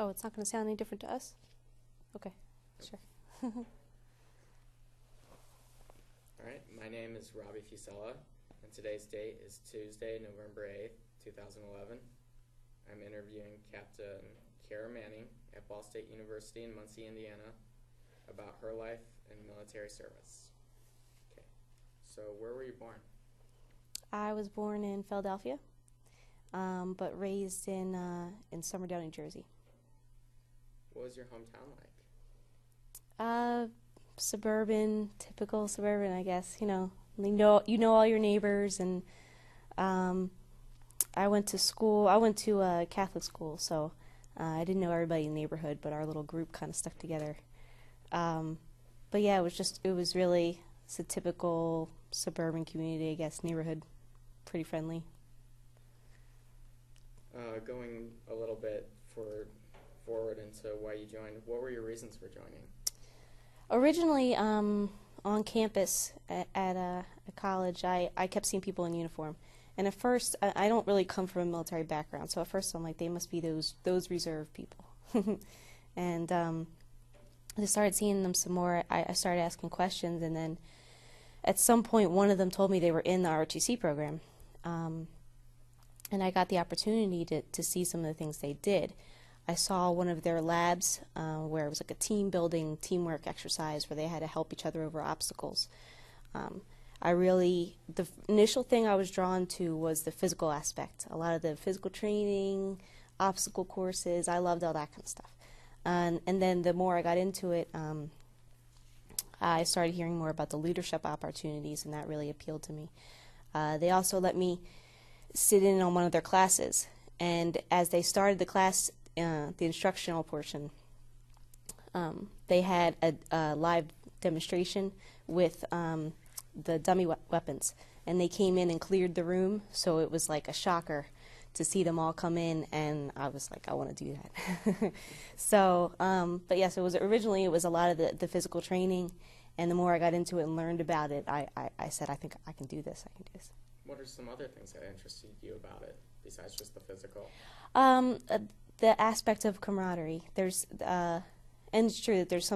Oh, it's not going to sound any different to us? Okay, sure. All right, my name is Robbie Fusella, and today's date is Tuesday, November 8th, 2011. I'm interviewing Captain Kara Manning at Ball State University in Muncie, Indiana, about her life and military service. Okay, so where were you born? I was born in Philadelphia, but raised in Somerdale, New Jersey. What was your hometown like? Suburban, typical suburban, I guess. You know all your neighbors, and I went to school. I went to a Catholic school, so I didn't know everybody in the neighborhood, but our little group kind of stuck together. But yeah, it was really a typical suburban community, I guess, neighborhood, pretty friendly. Going a little bit forward into why you joined, what were your reasons for joining? Originally, on campus at a college, I kept seeing people in uniform. And at first, I don't really come from a military background, so at first I'm like, they must be those reserve people. And I started seeing them some more. I started asking questions, and then at some point, one of them told me they were in the ROTC program. And I got the opportunity to see some of the things they did. I saw one of their labs where it was like a team-building, teamwork exercise where they had to help each other over obstacles. The initial thing I was drawn to was the physical aspect. A lot of the physical training, obstacle courses, I loved all that kind of stuff. And then the more I got into it, I started hearing more about the leadership opportunities, and that really appealed to me. They also let me sit in on one of their classes, and as they started the class, the instructional portion, they had a live demonstration with the dummy weapons, and they came in and cleared the room, so it was like a shocker to see them all come in, and I was like, I want to do that. So, but yes, it was a lot of the physical training, and the more I got into it and learned about it, I said, I think I can do this. What are some other things that interested you about it, besides just the physical? The aspect of camaraderie. And it's true that there's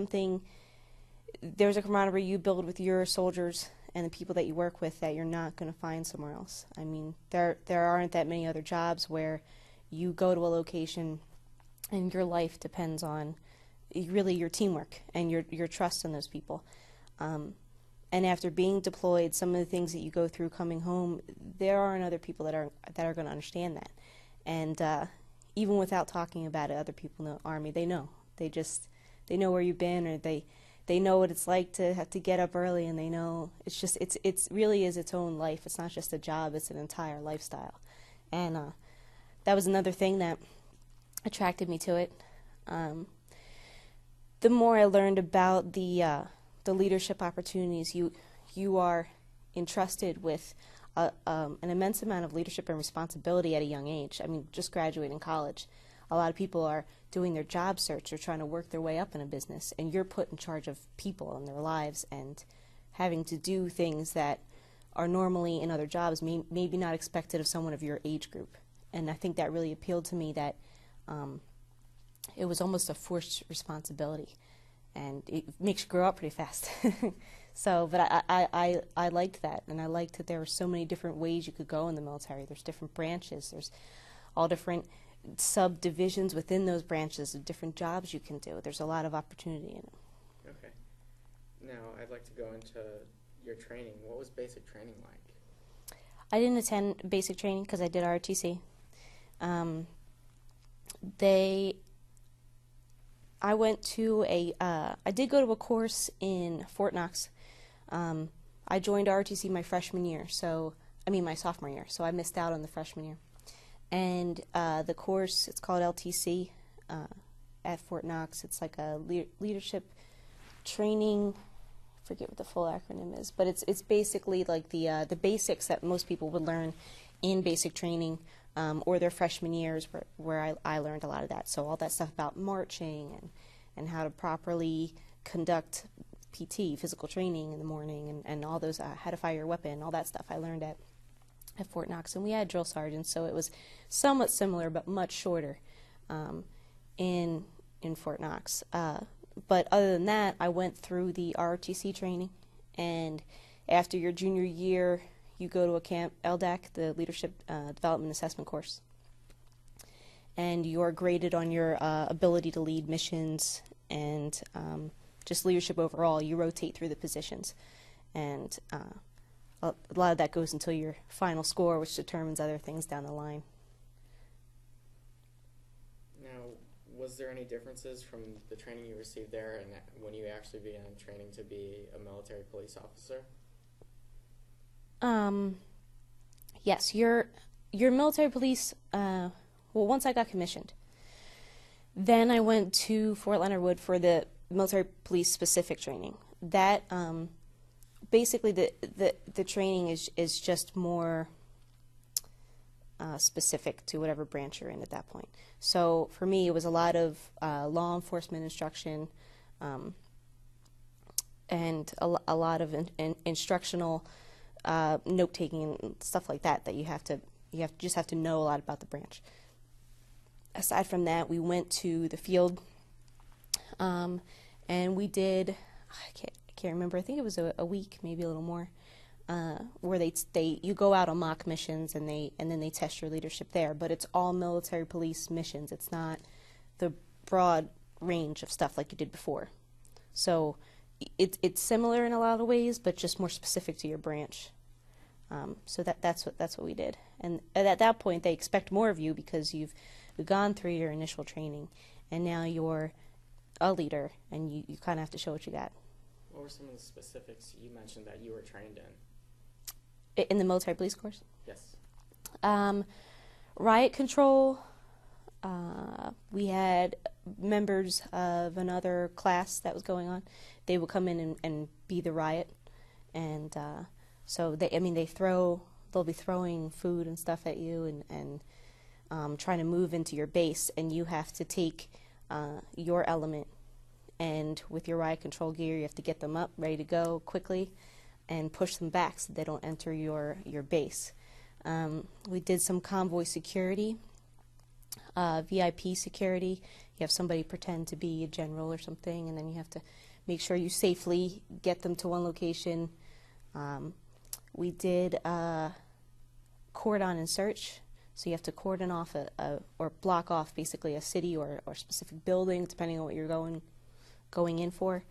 a camaraderie you build with your soldiers and the people that you work with that you're not going to find somewhere else. I mean, there aren't that many other jobs where you go to a location and your life depends on really your teamwork and your trust in those people. And after being deployed, some of the things that you go through coming home, there aren't other people that are going to understand that. And even without talking about it, other people in the Army, they know. They know where you've been, or they know what it's like to have to get up early, and they know it's really is its own life. It's not just a job; it's an entire lifestyle. And that was another thing that attracted me to it. The more I learned about the leadership opportunities, you are entrusted with an immense amount of leadership and responsibility at a young age. I mean, just graduating college, a lot of people are doing their job search or trying to work their way up in a business, and you're put in charge of people and their lives and having to do things that are normally in other jobs maybe not expected of someone of your age group. And I think that really appealed to me, that it was almost a forced responsibility, and it makes you grow up pretty fast. So, but I liked that, and I liked that there were so many different ways you could go in the military. There's different branches. There's all different subdivisions within those branches of different jobs you can do. There's a lot of opportunity in it. Okay. Now, I'd like to go into your training. What was basic training like? I didn't attend basic training because I did ROTC. I did go to a course in Fort Knox. I joined ROTC my sophomore year, so I missed out on the freshman year. And the course, it's called LTC at Fort Knox. It's like a leadership training. I forget what the full acronym is, but it's basically like the basics that most people would learn in basic training or their freshman years, where I learned a lot of that. So all that stuff about marching and how to properly conduct PT, physical training in the morning, and all those, how to fire your weapon, all that stuff I learned at Fort Knox. And we had drill sergeants, so it was somewhat similar but much shorter. in Fort Knox. But other than that, I went through the ROTC training, and after your junior year, you go to a camp, LDAC, the Leadership Development Assessment course, and you're graded on your ability to lead missions and just leadership overall. You rotate through the positions, and a lot of that goes until your final score, which determines other things down the line. Now, was there any differences from the training you received there and when you actually began training to be a military police officer? Yes, your military police, well, once I got commissioned, then I went to Fort Leonard Wood for the military police specific training. That, basically the training is just more specific to whatever branch you're in at that point. So for me, it was a lot of law enforcement instruction, and a lot of instructional note taking and stuff like that you just have to know a lot about the branch. Aside from that, we went to the field, and we did, I can't remember, I think it was a week, maybe a little more, where you go out on mock missions and then they test your leadership there. But it's all military police missions. It's not the broad range of stuff like you did before. So it's similar in a lot of ways, but just more specific to your branch. So that's what we did. And at that point, they expect more of you because you've gone through your initial training, and now you're a leader, and you kind of have to show what you got. What were some of the specifics you mentioned that you were trained in? In the military police course? Yes. Riot control. We had members of another class that was going on. They would come in and be the riot, and so they'll be throwing food and stuff at you and trying to move into your base, and you have to take your element, and with your riot control gear, you have to get them up, ready to go quickly, and push them back so they don't enter your base. We did some convoy security, VIP security. You have somebody pretend to be a general or something, and then you have to make sure you safely get them to one location. We did cordon and search. So you have to cordon off or block off basically a city or specific building, depending on what you're going in for.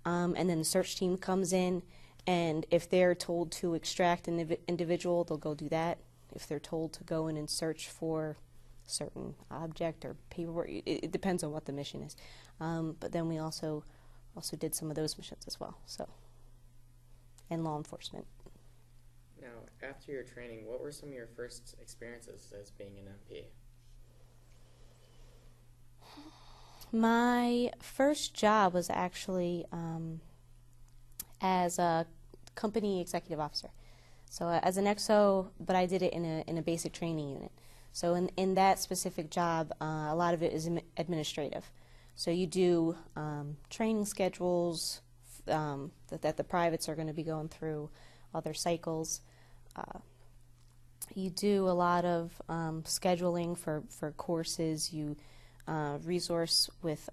And then the search team comes in, and if they're told to extract an individual, they'll go do that. If they're told to go in and search for a certain object or paperwork, it depends on what the mission is. But then we also did some of those missions as well. So, and law enforcement. Now, after your training, what were some of your first experiences as being an MP? My first job was actually as a company executive officer. So as an XO, but I did it in a basic training unit. So in that specific job, a lot of it is administrative. So you do training schedules that the privates are going to be going through, other cycles. You do a lot of scheduling for courses. You resource with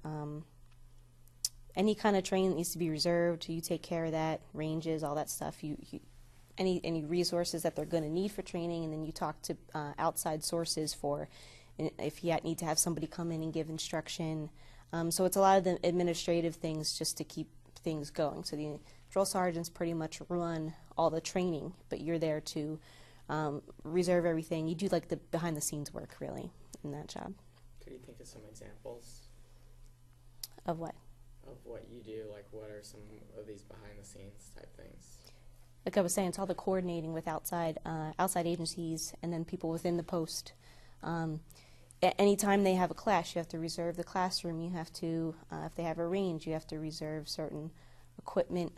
any kind of training that needs to be reserved. You take care of that, ranges, all that stuff. Any resources that they're going to need for training, and then you talk to outside sources for if you need to have somebody come in and give instruction. So it's a lot of the administrative things just to keep things going. So the drill sergeants pretty much run all the training, but you're there to reserve everything. You do like the behind-the-scenes work, really, in that job. Could you think of some examples? Of what? Of what you do, like what are some of these behind-the-scenes type things? Like I was saying, it's all the coordinating with outside agencies and then people within the post. Anytime they have a class, you have to reserve the classroom. You have to, if they have a range, you have to reserve certain equipment.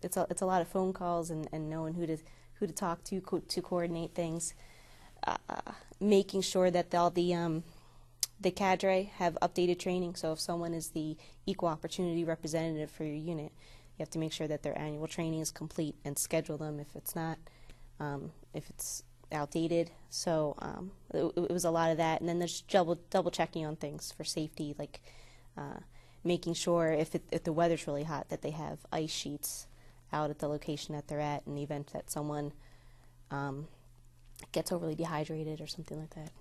It's a lot of phone calls and knowing who to talk to coordinate things. Making sure that all the cadre have updated training. So if someone is the equal opportunity representative for your unit, you have to make sure that their annual training is complete and schedule them if it's not. If it's outdated. So it was a lot of that, and then there's double checking on things for safety, like making sure if the weather's really hot that they have ice sheets out at the location that they're at in the event that someone gets overly dehydrated or something like that.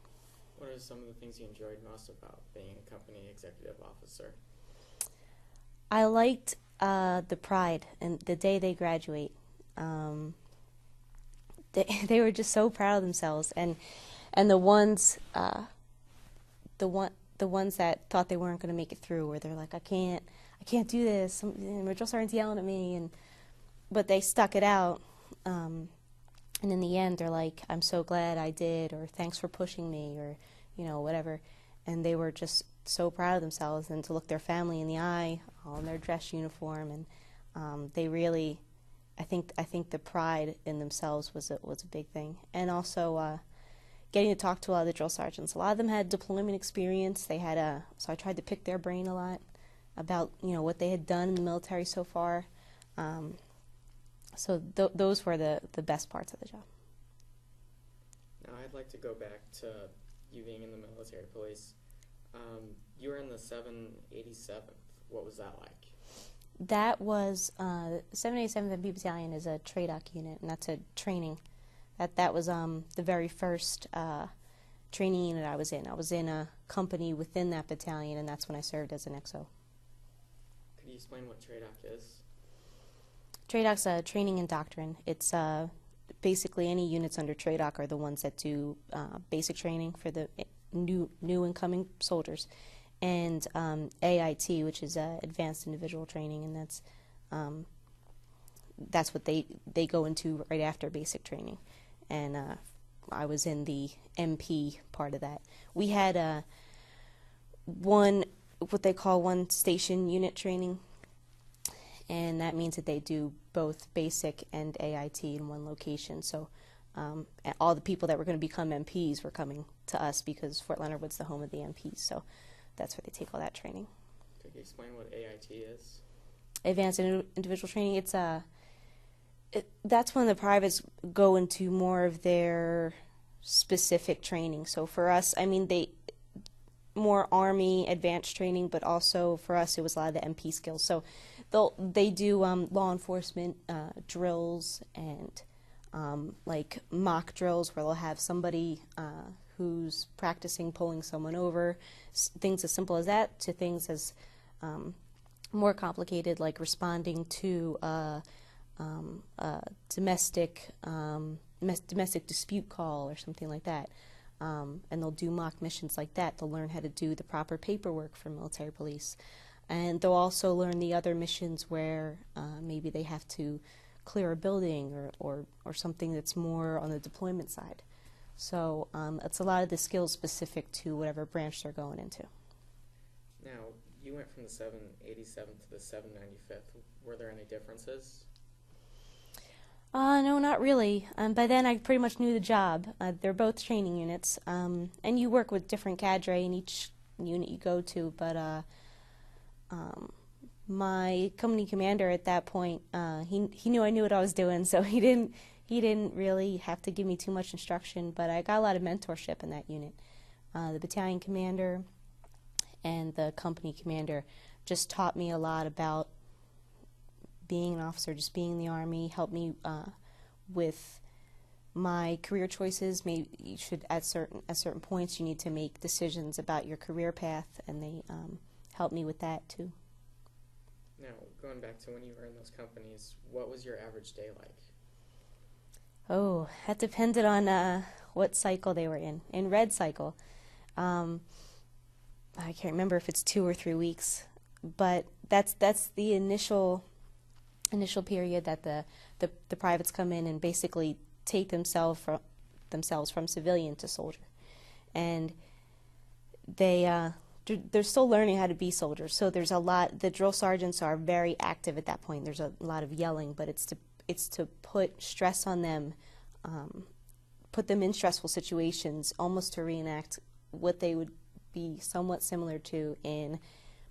What are some of the things you enjoyed most about being a company executive officer? I liked the pride and the day they graduate. They were just so proud of themselves, and the ones that thought they weren't going to make it through, where they're like, I can't do this. My drill sergeant's yelling at me, but they stuck it out. And in the end, they're like, I'm so glad I did, or thanks for pushing me, or whatever. And they were just so proud of themselves, and to look their family in the eye, all in their dress uniform, and they really, I think the pride in themselves was a big thing, and also getting to talk to a lot of the drill sergeants. A lot of them had deployment experience. They had so I tried to pick their brain a lot about what they had done in the military so far. So those were the best parts of the job. Now I'd like to go back to you being in the military police. You were in the 787th. What was that like? That was 787th MP Battalion is a TRADOC unit, and that's a training. That was the very first training unit I was in. I was in a company within that battalion, and that's when I served as an XO. Could you explain what TRADOC is? TRADOC's a training and doctrine. It's basically any units under TRADOC are the ones that do basic training for the new incoming soldiers, and AIT, which is advanced individual training, and that's what they go into right after basic training. And I was in the MP part of that. We had what they call one station unit training, and that means that they do both basic and AIT in one location. So all the people that were going to become MPs were coming to us because Fort Leonard Wood's the home of the MPs. So that's where they take all that training. Could you explain what AIT is? Advanced individual training. It's that's when the privates go into more of their specific training. So for us, I mean, they more Army advanced training, but also for us it was a lot of the MP skills. So they do law enforcement drills and like mock drills where they'll have somebody who's practicing pulling someone over, things as simple as that, to things as more complicated, like responding to domestic dispute call or something like that. And they'll do mock missions like that. They'll learn how to do the proper paperwork for military police. And they'll also learn the other missions where maybe they have to clear a building or something that's more on the deployment side. So it's a lot of the skills specific to whatever branch they're going into. Now, you went from the 787th to the 795th. Were there any differences? No, not really. By then I pretty much knew the job. They're both training units, and you work with different cadre in each unit you go to, but my company commander at that point, he knew I knew what I was doing, so he didn't really have to give me too much instruction, but I got a lot of mentorship in that unit. The battalion commander and the company commander just taught me a lot about being an officer, just being in the Army, helped me with my career choices. Maybe you should, at certain points, you need to make decisions about your career path, and they helped me with that too. Now, going back to when you were in those companies, what was your average day like? Oh, that depended on what cycle they were in. In red cycle, I can't remember if it's 2 or 3 weeks, but that's the initial period that the privates come in and basically take themselves from civilian to soldier, and they're still learning how to be soldiers. So there's a lot. The drill sergeants are very active at that point. There's a lot of yelling, but it's to put stress on them, put them in stressful situations, almost to reenact what they would be somewhat similar to in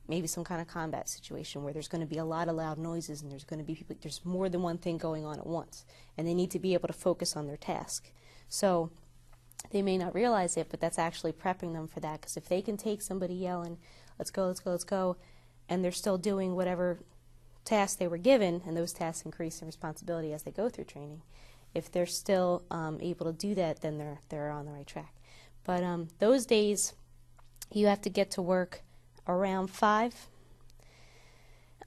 maybe some kind of combat situation where there's going to be a lot of loud noises and there's going to be people, there's more than one thing going on at once, and they need to be able to focus on their task. So they may not realize it, but that's actually prepping them for that, because if they can take somebody yelling, let's go, let's go, let's go, and they're still doing whatever tasks they were given, and those tasks increase in responsibility as they go through training. If they're still able to do that, then they're on the right track. But those days, you have to get to work around 5.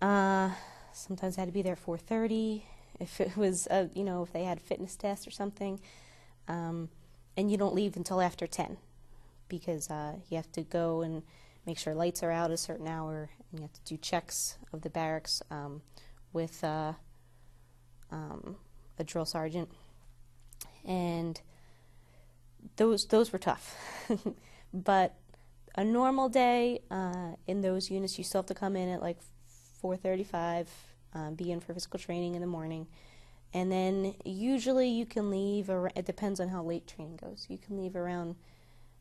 Sometimes I had to be there at 4:30. If it was, if they had a fitness test or something, and you don't leave until after 10, because you have to go and make sure lights are out at a certain hour, and you have to do checks of the barracks with a drill sergeant, and those were tough. But a normal day in those units, you still have to come in at like 4:35, be in for physical training in the morning, and then usually you can leave. It depends on how late training goes. You can leave around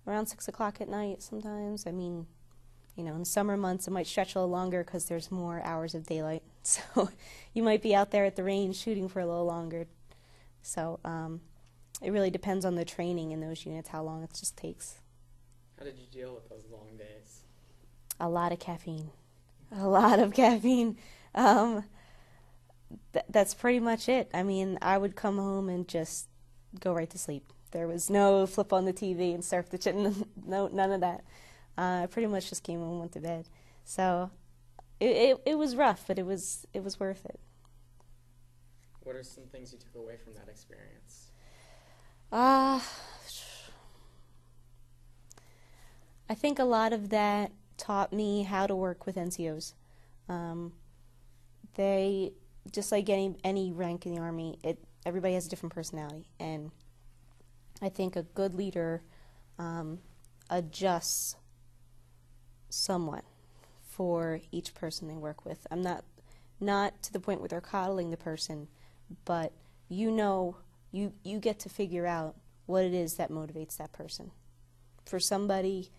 6 o'clock at night sometimes. I mean, in summer months it might stretch a little longer because there's more hours of daylight. So you might be out there at the range shooting for a little longer. So it really depends on the training in those units, how long it just takes. How did you deal with those long days? A lot of caffeine. A lot of caffeine. That's pretty much it. I mean, I would come home and just go right to sleep. There was no flip on the TV and surf the no, none of that. I pretty much just came home and went to bed. So it was rough, but it was worth it. What are some things you took away from that experience? I think a lot of that taught me how to work with NCOs. They, just like any rank in the Army, everybody has a different personality, and I think a good leader adjusts somewhat for each person they work with. I'm not to the point where they're coddling the person, but you get to figure out what it is that motivates that person. For somebody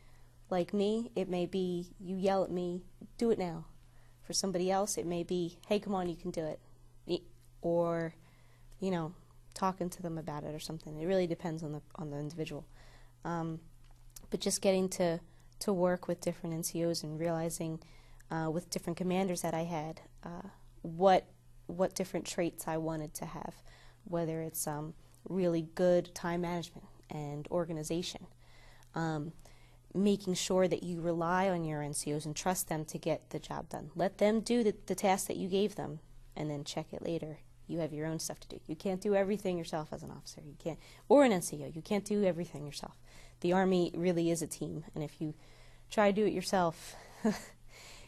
like me, it may be, you yell at me, do it now. For somebody else, it may be, hey, come on, you can do it. Or, talking to them about it or something. It really depends on the individual. But just getting to work with different NCOs and realizing with different commanders that I had what different traits I wanted to have, whether it's really good time management and organization, making sure that you rely on your NCOs and trust them to get the job done. Let them do the task that you gave them, and then check it later. You have your own stuff to do. You can't do everything yourself as an officer. You can't, or an NCO. You can't do everything yourself. The Army really is a team, and if you try to do it yourself,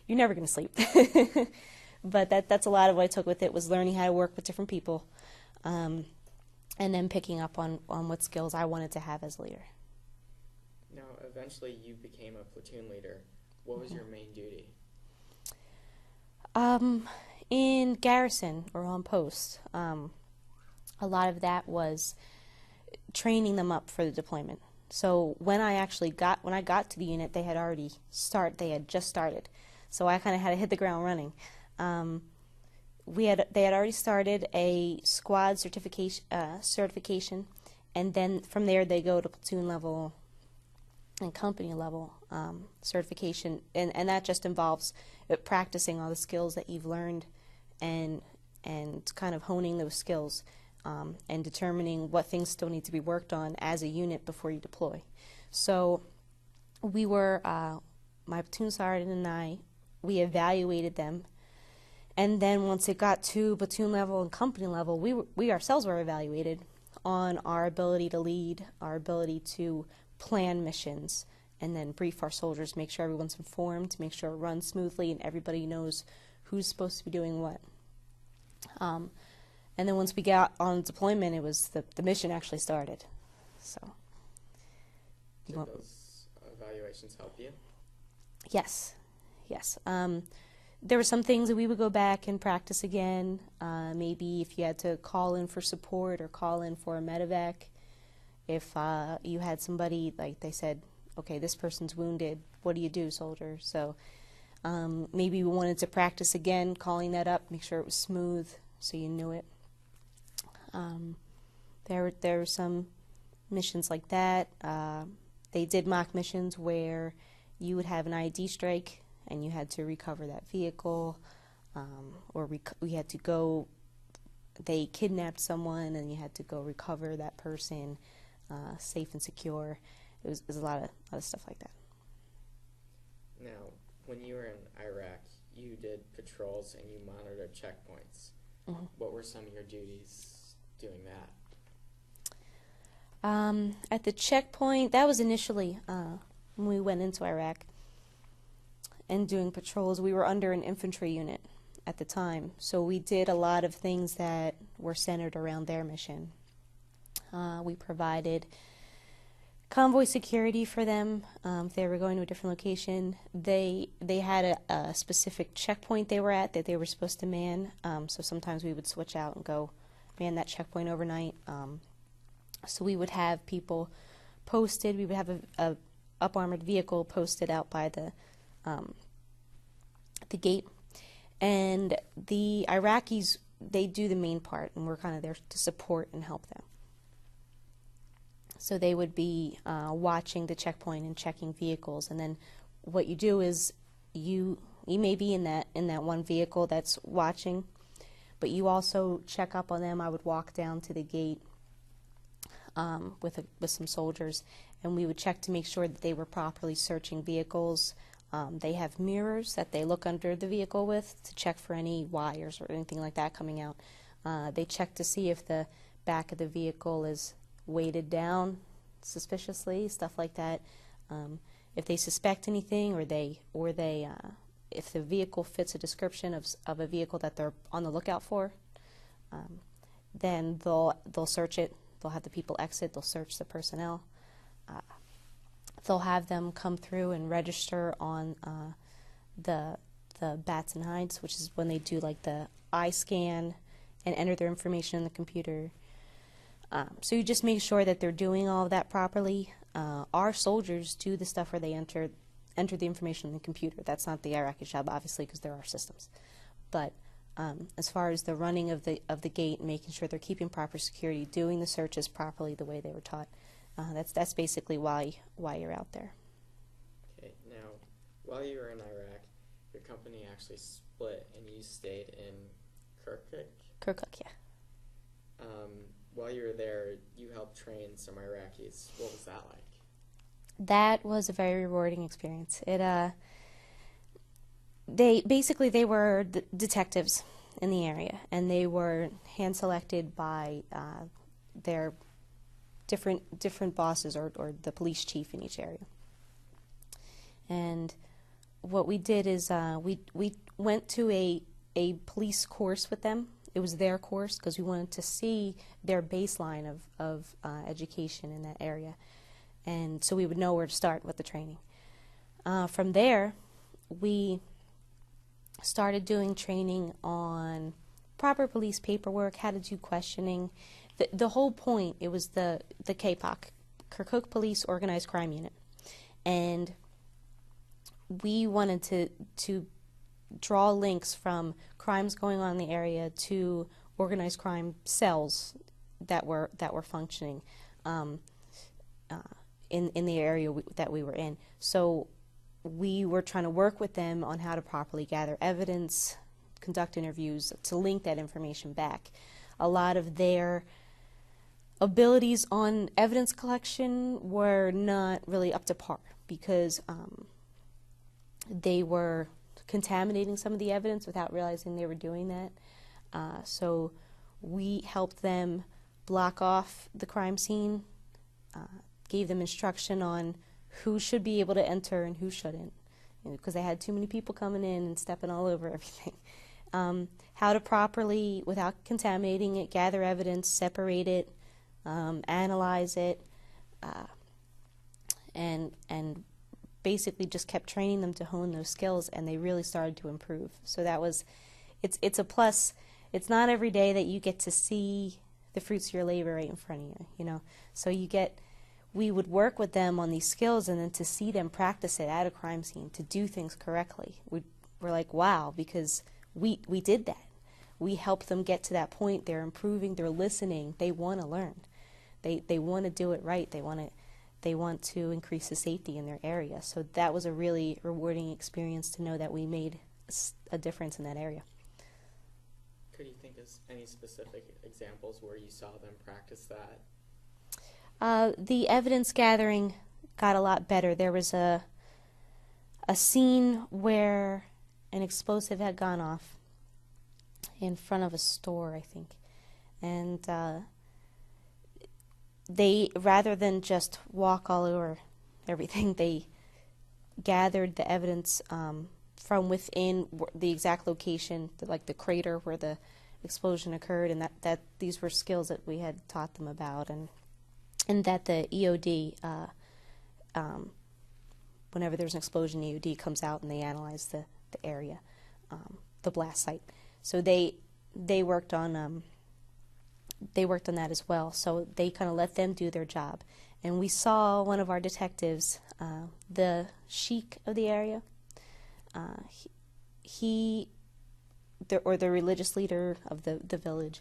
you're never going to sleep. But that's a lot of what I took with it, was learning how to work with different people, and then picking up on what skills I wanted to have as a leader. Now, eventually you became a platoon leader. What was your main duty? In garrison or on post, a lot of that was training them up for the deployment. So when I got to the unit, they had just started. So I kind of had to hit the ground running. They had already started a squad certification, and then from there they go to platoon level and company level certification, and that just involves practicing all the skills that you've learned and kind of honing those skills and determining what things still need to be worked on as a unit before you deploy. So we were, my platoon sergeant and I, we evaluated them, and then once it got to platoon level and company level, we ourselves were evaluated on our ability to lead, our ability to plan missions, and then brief our soldiers, make sure everyone's informed, make sure it runs smoothly and everybody knows who's supposed to be doing what. And then once we got on deployment, it was the mission actually started. So. Did those evaluations help you? Yes. There were some things that we would go back and practice again. Maybe if you had to call in for support or call in for a medevac. If you had somebody, like they said, okay, this person's wounded, what do you do, soldier? So maybe we wanted to practice again, calling that up, make sure it was smooth so you knew it. There were some missions like that. They did mock missions where you would have an ID strike and you had to recover that vehicle, or we had to go, they kidnapped someone and you had to go recover that person safe and secure. It was a lot of stuff like that. Now, when you were in Iraq, you did patrols and you monitored checkpoints. Mm-hmm. What were some of your duties doing that? At the checkpoint, that was initially when we went into Iraq and doing patrols. We were under an infantry unit at the time, so we did a lot of things that were centered around their mission. We provided convoy security for them. If they were going to a different location, they had a specific checkpoint they were at that they were supposed to man. So sometimes we would switch out and go man that checkpoint overnight. So we would have people posted. We would have a up-armored vehicle posted out by the gate, and the Iraqis, they do the main part, and we're kind of there to support and help them. So they would be watching the checkpoint and checking vehicles, and then what you do is you may be in that one vehicle that's watching, but you also check up on them. I would walk down to the gate with some soldiers, and we would check to make sure that they were properly searching vehicles. They have mirrors that they look under the vehicle with to check for any wires or anything like that coming out. They check to see if the back of the vehicle is weighted down suspiciously, stuff like that. If they suspect anything, or if the vehicle fits a description of a vehicle that they're on the lookout for, then they'll search it. They'll have the people exit. They'll search the personnel. They'll have them come through and register on the bats and hides, which is when they do like the eye scan and enter their information in the computer. So you just make sure that they're doing all of that properly. Our soldiers do the stuff where they enter the information in the computer. That's not the Iraqi job, obviously, because there are systems. But as far as the running of the gate, making sure they're keeping proper security, doing the searches properly the way they were taught, that's basically why you're out there. Okay. Now, while you were in Iraq, your company actually split, and you stayed in Kirkuk. Kirkuk, yeah. While you were there, you helped train some Iraqis. What was that like? That was a very rewarding experience. They were detectives in the area, and they were hand selected by their different bosses or the police chief in each area. And what we did is we went to a police course with them. It was their course because we wanted to see their baseline of education in that area, and so we would know where to start with the training. From there, we started doing training on proper police paperwork, how to do questioning. The whole point, it was the KPOC, Kirkuk Police Organized Crime Unit, and we wanted to draw links from crimes going on in the area to organized crime cells that were functioning in the area that we were in. So we were trying to work with them on how to properly gather evidence, conduct interviews, to link that information back. A lot of their abilities on evidence collection were not really up to par because they were contaminating some of the evidence without realizing they were doing that. So we helped them block off the crime scene, gave them instruction on who should be able to enter and who shouldn't, because they had too many people coming in and stepping all over everything. How to properly, without contaminating it, gather evidence, separate it, analyze it, and basically just kept training them to hone those skills, and they really started to improve. So that was, it's a plus. It's not every day that you get to see the fruits of your labor right in front of you, you know. So we would work with them on these skills, and then to see them practice it at a crime scene, to do things correctly, we're like, wow, because we did that. We helped them get to that point. They're improving, they're listening, they want to learn. They want to do it right. They want to increase the safety in their area. So that was a really rewarding experience to know that we made a difference in that area. Could you think of any specific examples where you saw them practice that? The evidence gathering got a lot better. There was a scene where an explosive had gone off in front of a store, I think. And they, rather than just walk all over everything, they gathered the evidence from within the exact location, like the crater where the explosion occurred, and that these were skills that we had taught them about, and that the EOD, whenever there's an explosion, EOD comes out and they analyze the area, the blast site. So they worked on that as well. So they kind of let them do their job, and we saw one of our detectives, the sheik of the area, the religious leader of the village.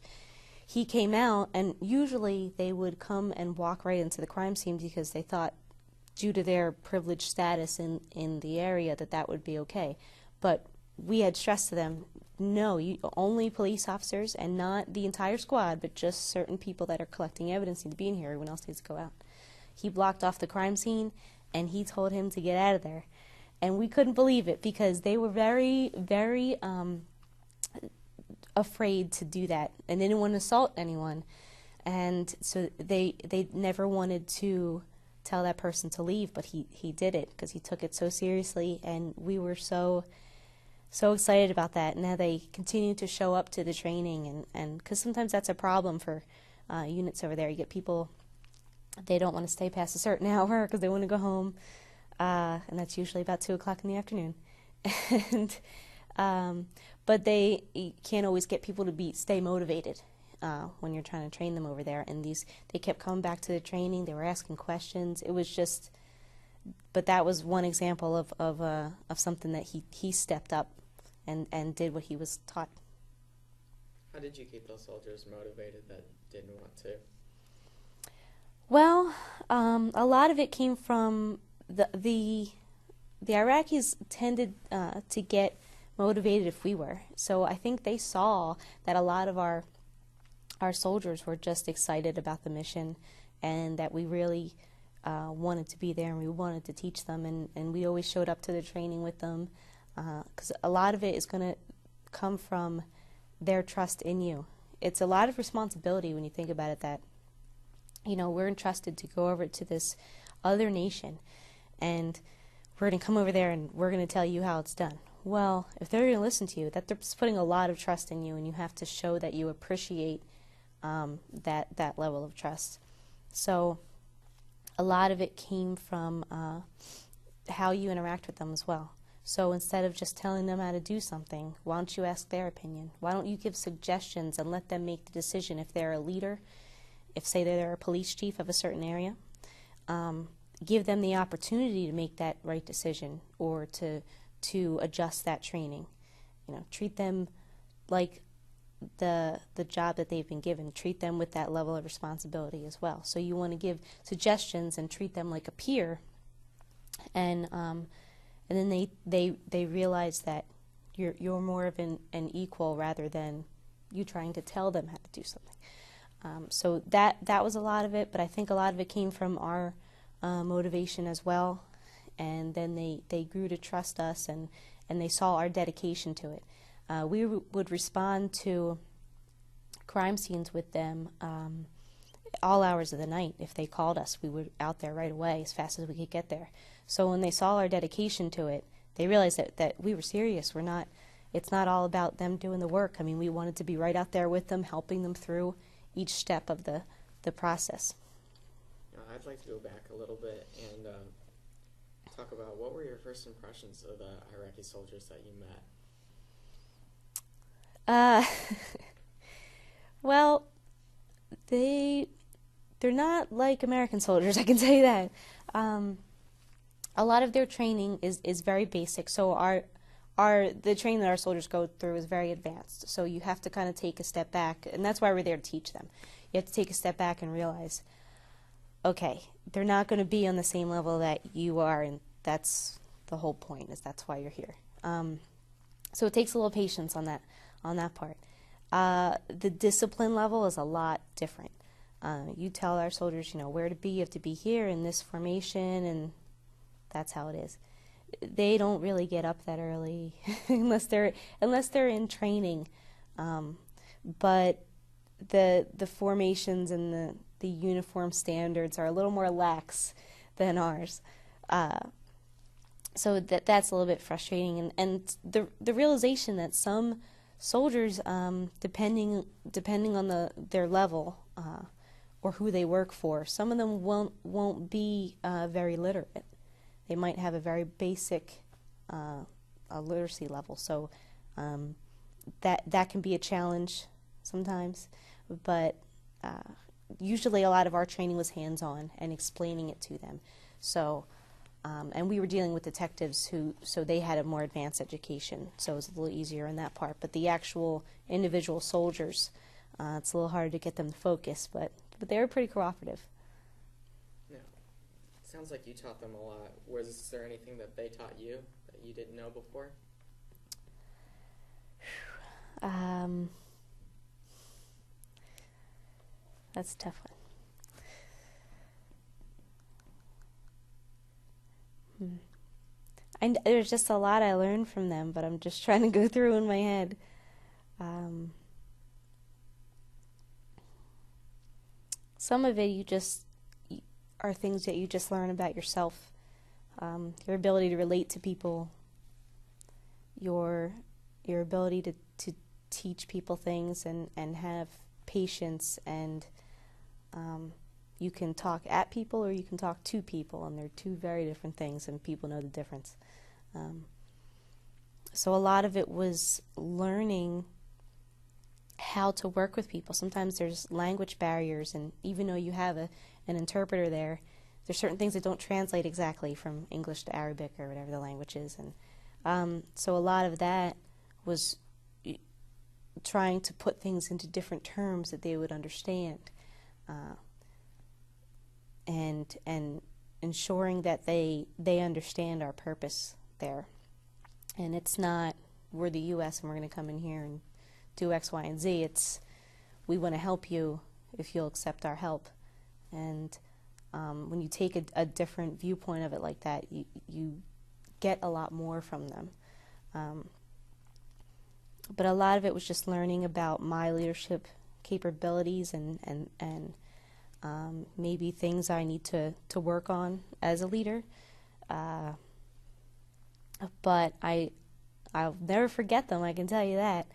He came out, and usually they would come and walk right into the crime scene because they thought, due to their privileged status in the area, that would be okay. But we had stressed to them, no, only police officers, and not the entire squad, but just certain people that are collecting evidence need to be in here. Everyone else needs to go out. He blocked off the crime scene, and he told him to get out of there. And we couldn't believe it because they were very, very afraid to do that, and they didn't want to assault anyone. And so they never wanted to tell that person to leave, but he did it because he took it so seriously, and we were so excited about that. Now they continue to show up to the training, and because sometimes that's a problem for units over there. You get people, they don't want to stay past a certain hour because they want to go home, and that's usually about 2 o'clock in the afternoon. And but you can't always get people to stay motivated when you're trying to train them over there. And they kept coming back to the training. They were asking questions. It was just, but that was one example of something that he stepped up and did what he was taught. How did you keep those soldiers motivated that didn't want to? Well, a lot of it came from the Iraqis tended to get motivated if we were. So I think they saw that a lot of our soldiers were just excited about the mission, and that we really wanted to be there, and we wanted to teach them, and we always showed up to the training with them, because a lot of it is going to come from their trust in you. It's a lot of responsibility when you think about it, that we're entrusted to go over to this other nation, and we're going to come over there and we're going to tell you how it's done. Well, if they're going to listen to you, they're putting a lot of trust in you, and you have to show that you appreciate that level of trust. So a lot of it came from how you interact with them as well. So instead of just telling them how to do something, why don't you ask their opinion? Why don't you give suggestions and let them make the decision? If they're a leader, if say they're a police chief of a certain area, give them the opportunity to make that right decision, or to adjust that training. Treat them like the job that they've been given. Treat them with that level of responsibility as well. So you want to give suggestions and treat them like a peer, and then they realize that you're more of an equal rather than you trying to tell them how to do something. So that was a lot of it, but I think a lot of it came from our motivation as well, and then they grew to trust us, and they saw our dedication to it. We would respond to crime scenes with them all hours of the night. If they called us, we were out there right away as fast as we could get there. So when they saw our dedication to it, they realized that we were serious. It's not all about them doing the work. I mean, we wanted to be right out there with them, helping them through each step of the process. I'd like to go back a little bit and talk about, what were your first impressions of the Iraqi soldiers that you met? Well, they're not like American soldiers, I can tell you that. A lot of their training is very basic. So the training that our soldiers go through is very advanced. So you have to kind of take a step back, and that's why we're there to teach them. You have to take a step back and realize okay, they're not going to be on the same level that you are, and that's the whole point, is that's why you're here. So it takes a little patience on that part. The discipline level is a lot different. You tell our soldiers, where to be. You have to be here in this formation, and that's how it is. They don't really get up that early unless they're in training. But the formations and the uniform standards are a little more lax than ours. So that's a little bit frustrating, and the realization that some soldiers, depending on their level or who they work for, some of them won't be very literate. They might have a very basic literacy level, so that can be a challenge sometimes. But usually, a lot of our training was hands-on and explaining it to them. So. And we were dealing with detectives so they had a more advanced education, so it was a little easier in that part. But the actual individual soldiers, it's a little harder to get them to focus, but they were pretty cooperative. Yeah. Sounds like you taught them a lot. Was there anything that they taught you that you didn't know before? That's a tough one. There's just a lot I learned from them, but I'm just trying to go through in my head. Some of it are things that you just learn about yourself, your ability to relate to people, your ability to teach people things and have patience, and you can talk at people or you can talk to people, and they're two very different things, and people know the difference. So a lot of it was learning how to work with people. Sometimes there's language barriers, and even though you have an interpreter there's certain things that don't translate exactly from English to Arabic or whatever the language is. And so a lot of that was trying to put things into different terms that they would understand. And ensuring that they understand our purpose there. And it's not, we're the U.S. and we're going to come in here and do X, Y, and Z. It's, we want to help you if you'll accept our help. And when you take a different viewpoint of it like that, you get a lot more from them. But a lot of it was just learning about my leadership capabilities and maybe things I need to work on as a leader. But I'll never forget them, I can tell you that.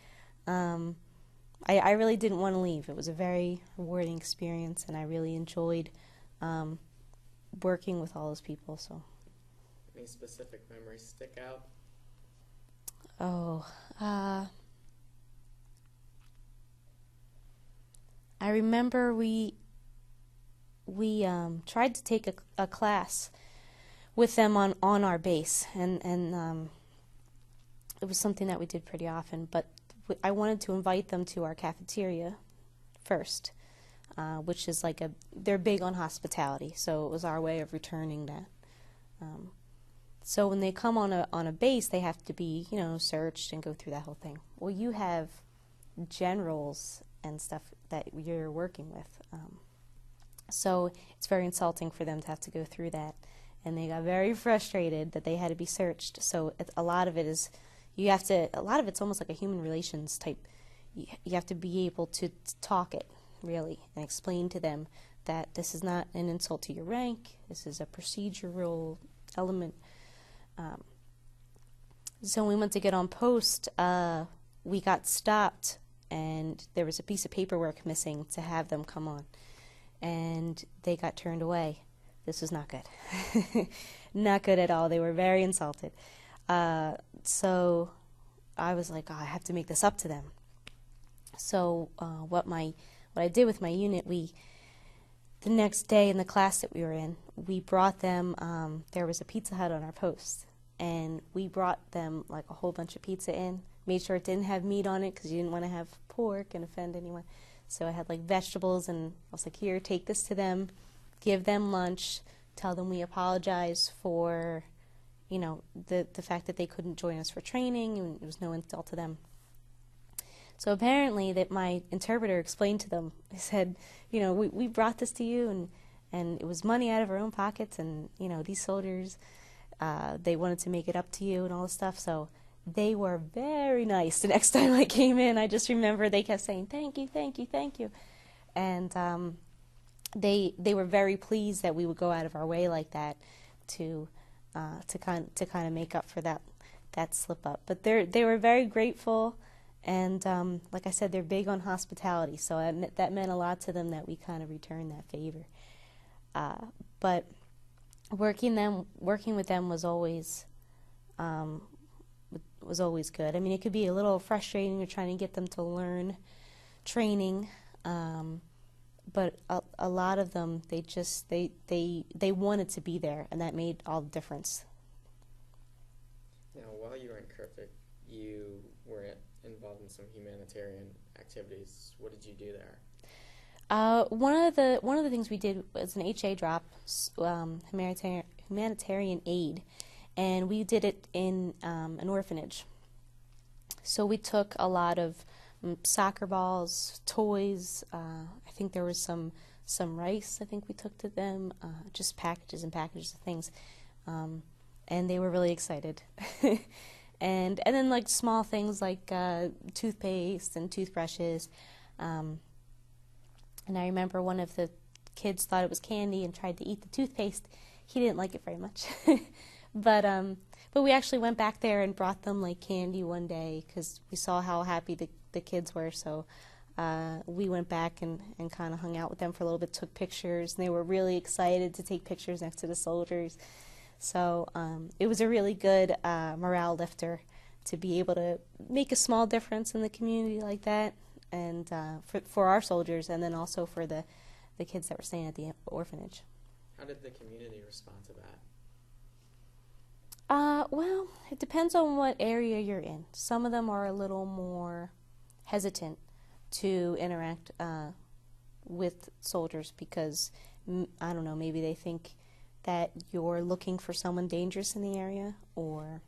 I really didn't want to leave. It was a very rewarding experience, and I really enjoyed working with all those people. So, any specific memories stick out? I remember we tried to take a class with them on our base, and it was something that we did pretty often, but I wanted to invite them to our cafeteria first, which is they're big on hospitality, so it was our way of returning that. So when they come on a base, they have to be, searched and go through that whole thing. Well, you have generals and stuff that you're working with, so it's very insulting for them to have to go through that, and they got very frustrated that they had to be searched. So a lot of it is, a lot of it's almost like a human relations type. You have to be able to talk it, really, and explain to them that this is not an insult to your rank, this is a procedural element. So when we went to get on post, we got stopped, and there was a piece of paperwork missing to have them come on. And they got turned away. This was not good. Not good at all. They were very insulted. So I was like, I have to make this up to them. So what I did with my unit, the next day in the class that we were in, we brought them, there was a Pizza Hut on our post, and we brought them a whole bunch of pizza in, made sure it didn't have meat on it because you didn't want to have pork and offend anyone. So I had vegetables, and I was like, here, take this to them, give them lunch, tell them we apologize for, the fact that they couldn't join us for training, and it was no insult to them. So apparently that my interpreter explained to them, he said, we brought this to you, and it was money out of our own pockets, and, these soldiers, they wanted to make it up to you and all this stuff. So they were very nice. The next time I came in, I just remember they kept saying, thank you, thank you, thank you. And they were very pleased that we would go out of our way like that to kind of make up for that slip up. But they were very grateful, and like I said, they're big on hospitality, so that meant a lot to them that we kind of returned that favor. But working with them was always good. I mean, it could be a little frustrating. You're trying to get them to learn training, but a lot of them, they wanted to be there, and that made all the difference. Now, while you were in Kerfik, you were involved in some humanitarian activities. What did you do there? One of the things we did was an HA drop, humanitarian aid, and we did it in an orphanage. So we took a lot of soccer balls, toys. I think there was some rice. I think we took to them, just packages and packages of things, and they were really excited. and then like small things like toothpaste and toothbrushes. And I remember one of the kids thought it was candy and tried to eat the toothpaste. He didn't like it very much. But we actually went back there and brought them like candy one day because we saw how happy the kids were. So we went back and kind of hung out with them for a little bit, took pictures, and they were really excited to take pictures next to the soldiers. So it was a really good morale lifter to be able to make a small difference in the community like that, and for our soldiers, and then also for the kids that were staying at the orphanage. How did the community respond to that? Well, it depends on what area you're in. Some of them are a little more hesitant to interact with soldiers because, I don't know, maybe they think that you're looking for someone dangerous in the area, or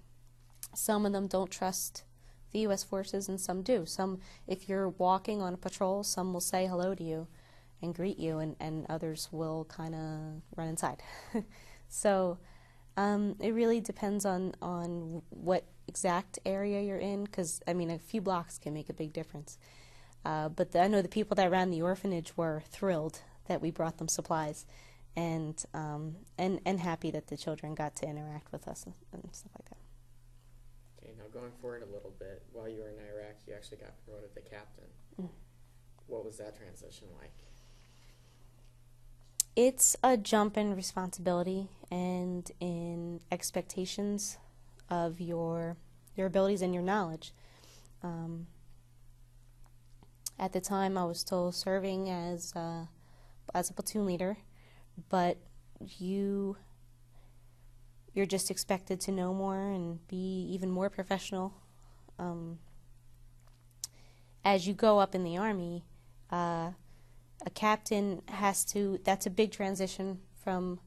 some of them don't trust the U.S. forces, and some do. Some, if you're walking on a patrol, some will say hello to you and greet you, and others will kind of run inside. So it really depends on what exact area you're in, because, I mean, a few blocks can make a big difference. But I know the people that ran the orphanage were thrilled that we brought them supplies, and happy that the children got to interact with us and stuff like that. Okay, now going forward a little bit, while you were in Iraq, you actually got promoted to captain. Mm. What was that transition like? It's a jump in responsibility and in expectations of your abilities and your knowledge. At the time, I was still serving as a platoon leader, but you're just expected to know more and be even more professional. As you go up in the Army, a captain that's a big transition from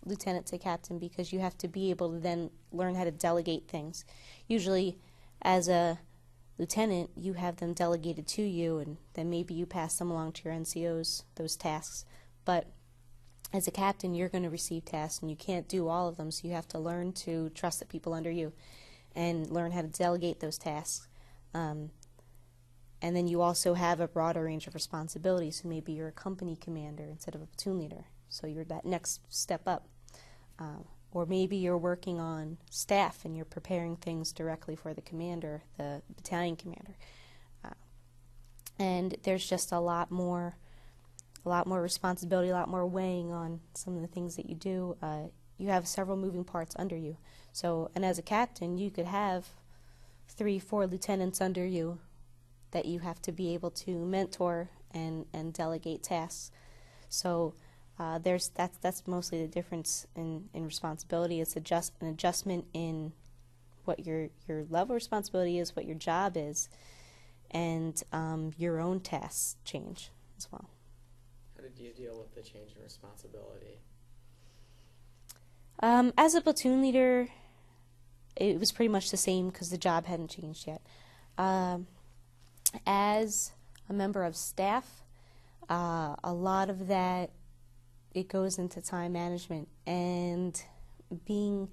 lieutenant to captain, because you have to be able to then learn how to delegate things. Usually, as a lieutenant, you have them delegated to you, and then maybe you pass them along to your NCOs, those tasks. But as a captain, you're going to receive tasks, and you can't do all of them, so you have to learn to trust the people under you and learn how to delegate those tasks. And then you also have a broader range of responsibilities, so maybe you're a company commander instead of a platoon leader, so you're that next step up. Or maybe you're working on staff and you're preparing things directly for the commander, the battalion commander. And there's just a lot more responsibility, a lot more weighing on some of the things that you do. You have several moving parts under you. So, and as a captain, you could have 3-4 lieutenants under you that you have to be able to mentor and delegate tasks. So that's mostly the difference in responsibility. It's an adjustment in what your level of responsibility is, what your job is, and your own tasks change as well. How did you deal with the change in responsibility? As a platoon leader, it was pretty much the same because the job hadn't changed yet. As a member of staff, a lot of that, it goes into time management and being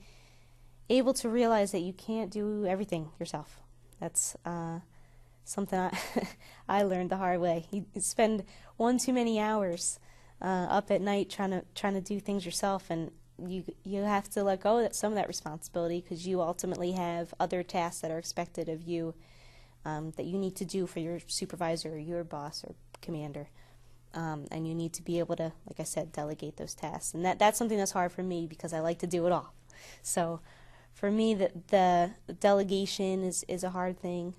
able to realize that you can't do everything yourself. That's something I learned the hard way. You spend one too many hours up at night trying to do things yourself, and you have to let go of some of that responsibility because you ultimately have other tasks that are expected of you that you need to do for your supervisor or your boss or commander. And you need to be able to, like I said, delegate those tasks. And that's something that's hard for me because I like to do it all. So for me, the delegation is a hard thing.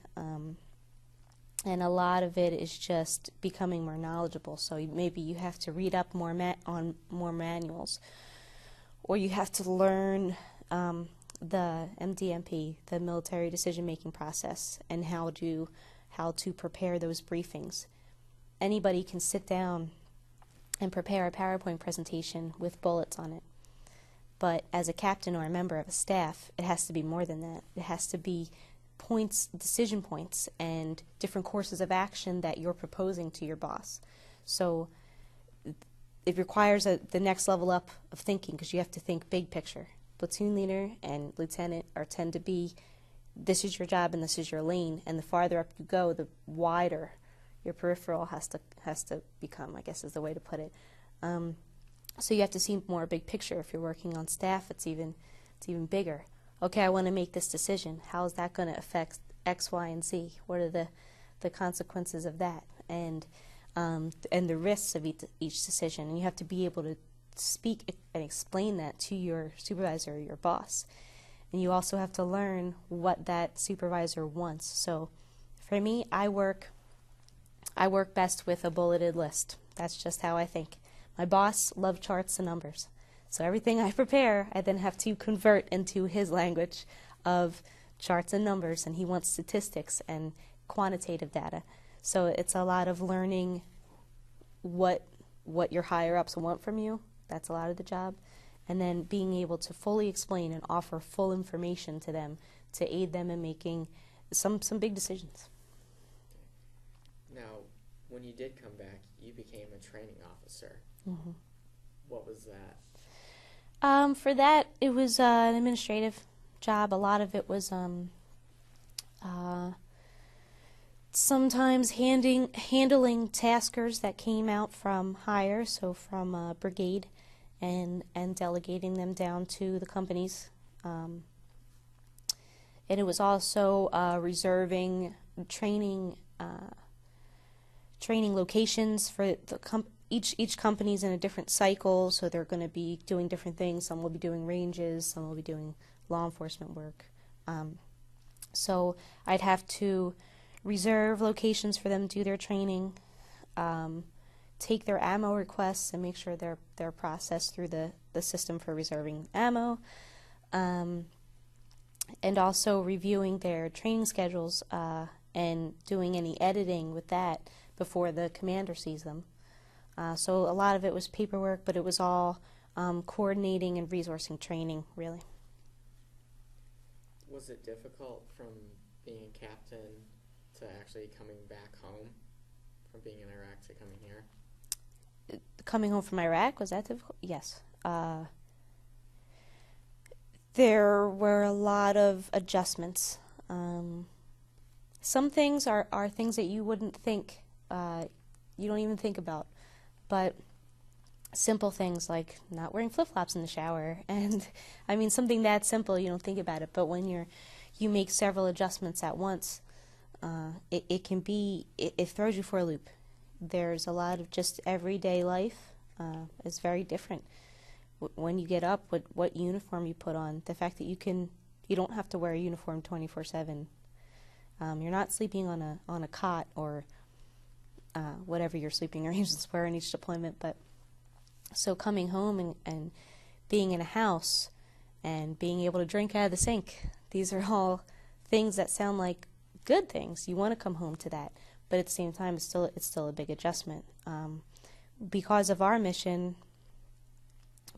And a lot of it is just becoming more knowledgeable. So maybe you have to read up more on more manuals. Or you have to learn the MDMP, the military decision-making process, and how to prepare those briefings. Anybody can sit down and prepare a PowerPoint presentation with bullets on it. But as a captain or a member of a staff, it has to be more than that. It has to be points, decision points, and different courses of action that you're proposing to your boss. So it requires the next level up of thinking because you have to think big picture. Platoon leader and lieutenant tend to be, this is your job and this is your lane, and the farther up you go, the wider your peripheral has to become, I guess is the way to put it. So you have to see more big picture. If you're working on staff, it's even bigger. Okay, I want to make this decision. How is that going to affect X, Y, and Z? What are the consequences of that? And the risks of each decision. And you have to be able to speak and explain that to your supervisor or your boss. And you also have to learn what that supervisor wants. So for me, I work best with a bulleted list. That's just how I think. My boss loves charts and numbers. So everything I prepare, I then have to convert into his language of charts and numbers, and he wants statistics and quantitative data. So it's a lot of learning what your higher-ups want from you. That's a lot of the job. And then being able to fully explain and offer full information to them to aid them in making some big decisions. Now, when you did come back, you became a training officer. Mm-hmm. What was that? For that, it was an administrative job. A lot of it was sometimes handling taskers that came out from higher, so from brigade, and delegating them down to the companies. And it was also reserving training locations for each company's in a different cycle, so they're going to be doing different things. Some will be doing ranges, some will be doing law enforcement work. So I'd have to reserve locations for them to do their training, take their ammo requests and make sure they're processed through the system for reserving ammo, and also reviewing their training schedules and doing any editing with that before the commander sees them. So a lot of it was paperwork, but it was all coordinating and resourcing training, really. Was it difficult from being captain to actually coming back home, from being in Iraq to coming here? Coming home from Iraq, was that difficult? Yes. There were a lot of adjustments. Some things are things that you wouldn't think, you don't even think about. But simple things like not wearing flip-flops in the shower, and I mean something that simple, you don't think about it. But when you make several adjustments at once, it throws you for a loop. There's a lot of just everyday life is very different. When you get up, what uniform you put on, the fact that you don't have to wear a uniform 24/7. You're not sleeping on a cot or whatever your sleeping arrangements were in each deployment. But so coming home and being in a house and being able to drink out of the sink, these are all things that sound like good things. You want to come home to that, but at the same time, it's still a big adjustment. because of our mission,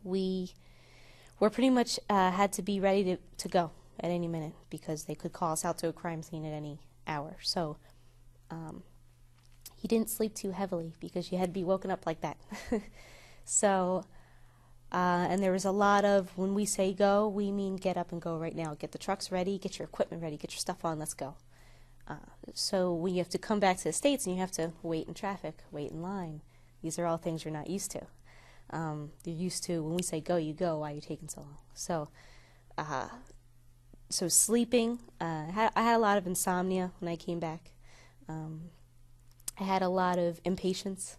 we were pretty much had to be ready to go at any minute because they could call us out to a crime scene at any hour. So you didn't sleep too heavily because you had to be woken up like that. So, and there was a lot of, when we say go, we mean get up and go right now. Get the trucks ready, get your equipment ready, get your stuff on, let's go. So when you have to come back to the States and you have to wait in traffic, wait in line, these are all things you're not used to. You're used to, when we say go, you go. Why are you taking so long? So sleeping, I had a lot of insomnia when I came back. I had a lot of impatience.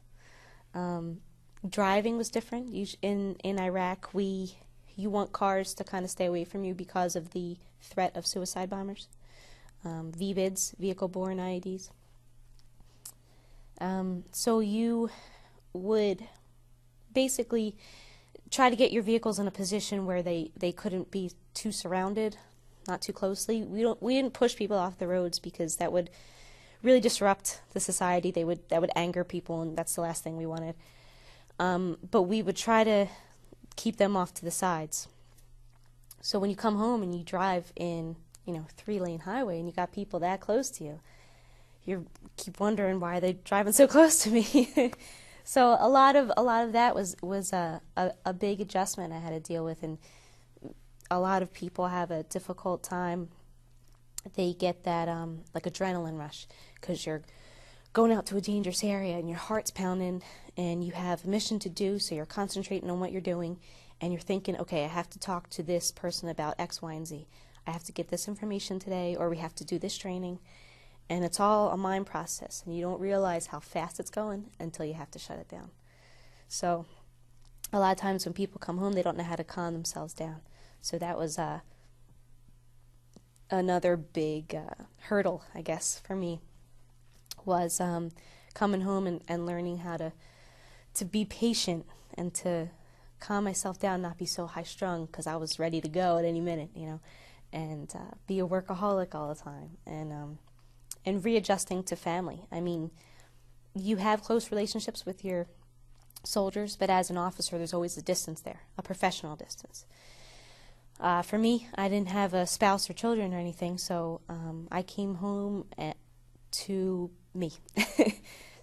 Driving was different. In Iraq, you want cars to kind of stay away from you because of the threat of suicide bombers. VBIDs, vehicle-borne IEDs. So you would basically try to get your vehicles in a position where they couldn't be too surrounded, not too closely. We didn't push people off the roads because that would really disrupt the society. That would anger people, and that's the last thing we wanted. But we would try to keep them off to the sides. So when you come home and you drive in, 3-lane highway and you got people that close to you, you keep wondering why they're driving so close to me. So a lot of that was a big adjustment I had to deal with, and a lot of people have a difficult time. They get that like adrenaline rush because you're going out to a dangerous area and your heart's pounding and you have a mission to do, so you're concentrating on what you're doing and you're thinking, okay, I have to talk to this person about X, Y, and Z. I have to get this information today, or we have to do this training. And it's all a mind process, and you don't realize how fast it's going until you have to shut it down. So a lot of times when people come home, they don't know how to calm themselves down. So that was another big hurdle, I guess, for me, was coming home and learning how to be patient and to calm myself down, not be so high-strung because I was ready to go at any minute, and be a workaholic all the time, and readjusting to family. I mean, you have close relationships with your soldiers, but as an officer, there's always a distance there, a professional distance. For me, I didn't have a spouse or children or anything, so I came home to me.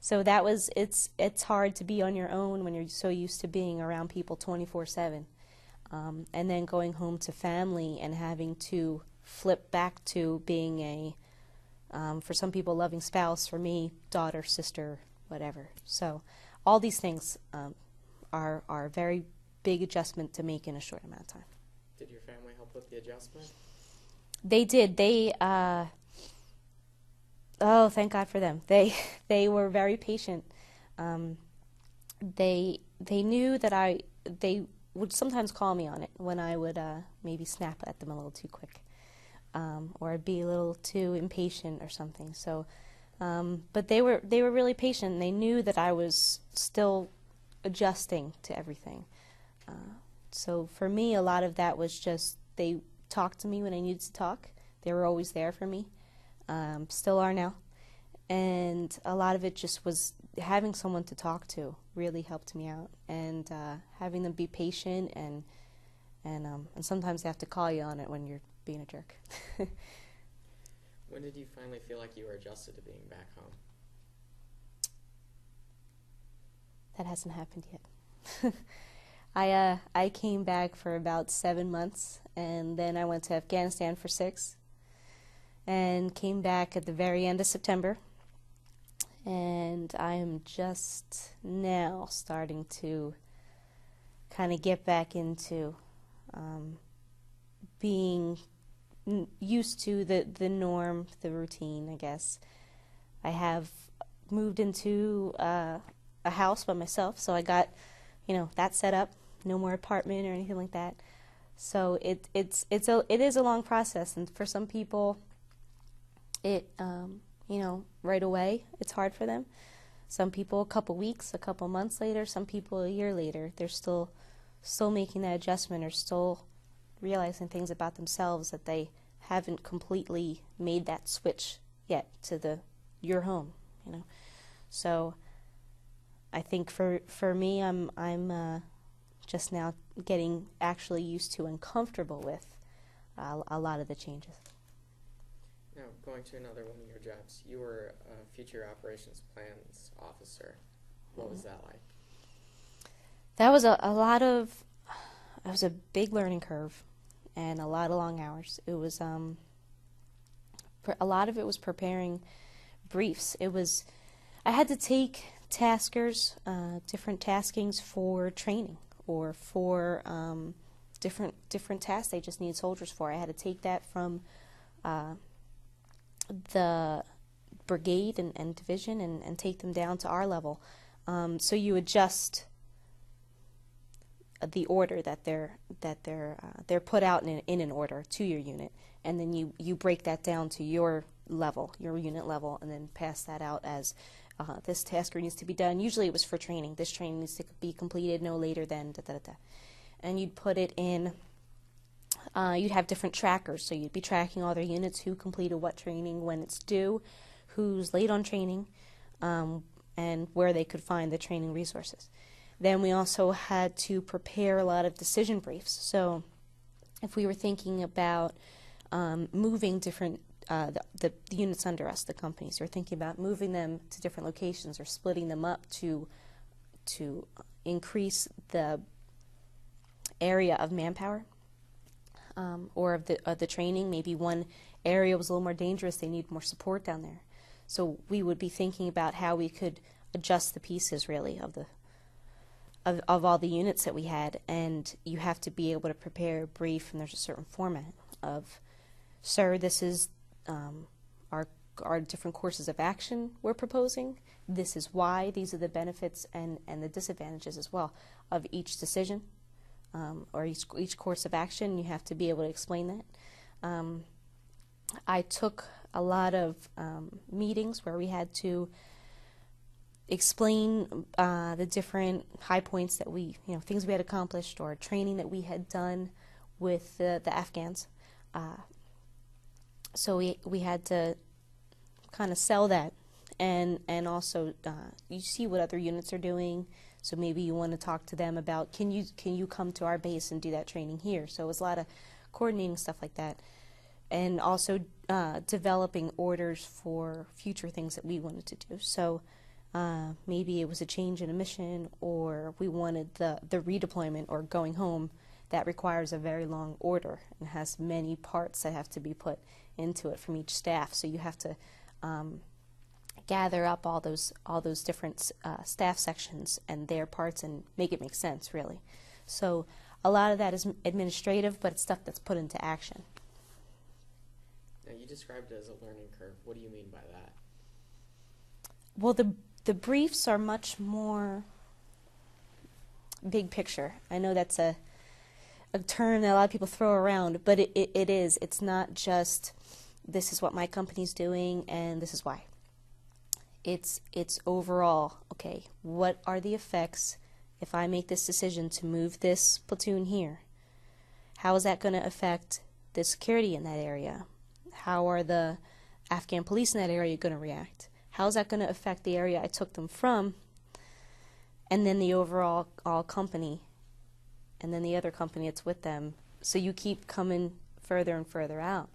So that was, it's hard to be on your own when you're so used to being around people 24/7. And then going home to family and having to flip back to being a, for some people, loving spouse, for me, daughter, sister, whatever. So all these things are a very big adjustment to make in a short amount of time. Did your family help with the adjustment? They did. Oh, thank God for them. They were very patient. They knew that they would sometimes call me on it when I would maybe snap at them a little too quick, or I'd be a little too impatient or something. So, but they were really patient. And they knew that I was still adjusting to everything. So for me, a lot of that was just they talked to me when I needed to talk. They were always there for me, still are now. And a lot of it just was having someone to talk to really helped me out, and having them be patient, and sometimes they have to call you on it when you're being a jerk. When did you finally feel like you were adjusted to being back home? That hasn't happened yet. I came back for about 7 months, and then I went to Afghanistan for 6, and came back at the very end of September. And I am just now starting to kind of get back into being used to the norm, the routine, I guess. I have moved into a house by myself, so I got, that set up. No more apartment or anything like that. So it is a long process, and for some people, right away, it's hard for them. Some people a couple weeks, a couple months later, some people a year later, they're still making that adjustment, or still realizing things about themselves that they haven't completely made that switch yet to your home, So I think for me, I'm just now getting actually used to and comfortable with a lot of the changes. Now, going to another one of your jobs, you were a future operations plans officer. What was that like? That was it was a big learning curve and a lot of long hours. It was a lot of it was preparing briefs. I had to take taskers, different taskings for training or for different tasks they just need soldiers for. I had to take that from the brigade and division and take them down to our level. So you adjust the order that they're put out in an order to your unit, and then you break that down to your level, your unit level, and then pass that out as this tasker needs to be done. Usually it was for training. This training needs to be completed no later than da-da-da-da. And you'd put it in, you'd have different trackers, so you'd be tracking all their units, who completed what training, when it's due, who's late on training, and where they could find the training resources. Then we also had to prepare a lot of decision briefs. So if we were thinking about moving different the units under us, the companies, or thinking about moving them to different locations or splitting them up to increase the area of manpower or of the training. Maybe one area was a little more dangerous, they need more support down there. So we would be thinking about how we could adjust the pieces, really, of all the units that we had. And you have to be able to prepare a brief, and there's a certain format of, sir, this is our different courses of action we're proposing. This is why. These are the benefits and the disadvantages as well of each decision or each course of action. You have to be able to explain that. I took a lot of meetings where we had to explain the different high points that things we had accomplished or training that we had done with the Afghans. So we had to kind of sell that, and also you see what other units are doing. So maybe you want to talk to them about, can you come to our base and do that training here? So it was a lot of coordinating stuff like that, and also developing orders for future things that we wanted to do. So maybe it was a change in a mission, or we wanted the redeployment or going home. That requires a very long order and has many parts that have to be put into it from each staff. So you have to gather up all those different staff sections and their parts and make it make sense, really. So a lot of that is administrative, but it's stuff that's put into action. Now, you described it as a learning curve. What do you mean by that? Well, the briefs are much more big picture. I know that's a term that a lot of people throw around, but it is. It's not just, this is what my company's doing and this is why. It's overall, okay, what are the effects if I make this decision to move this platoon here? How is that going to affect the security in that area? How are the Afghan police in that area going to react? How is that going to affect the area I took them from? And then the overall company, and then the other company that's with them. So you keep coming further and further out.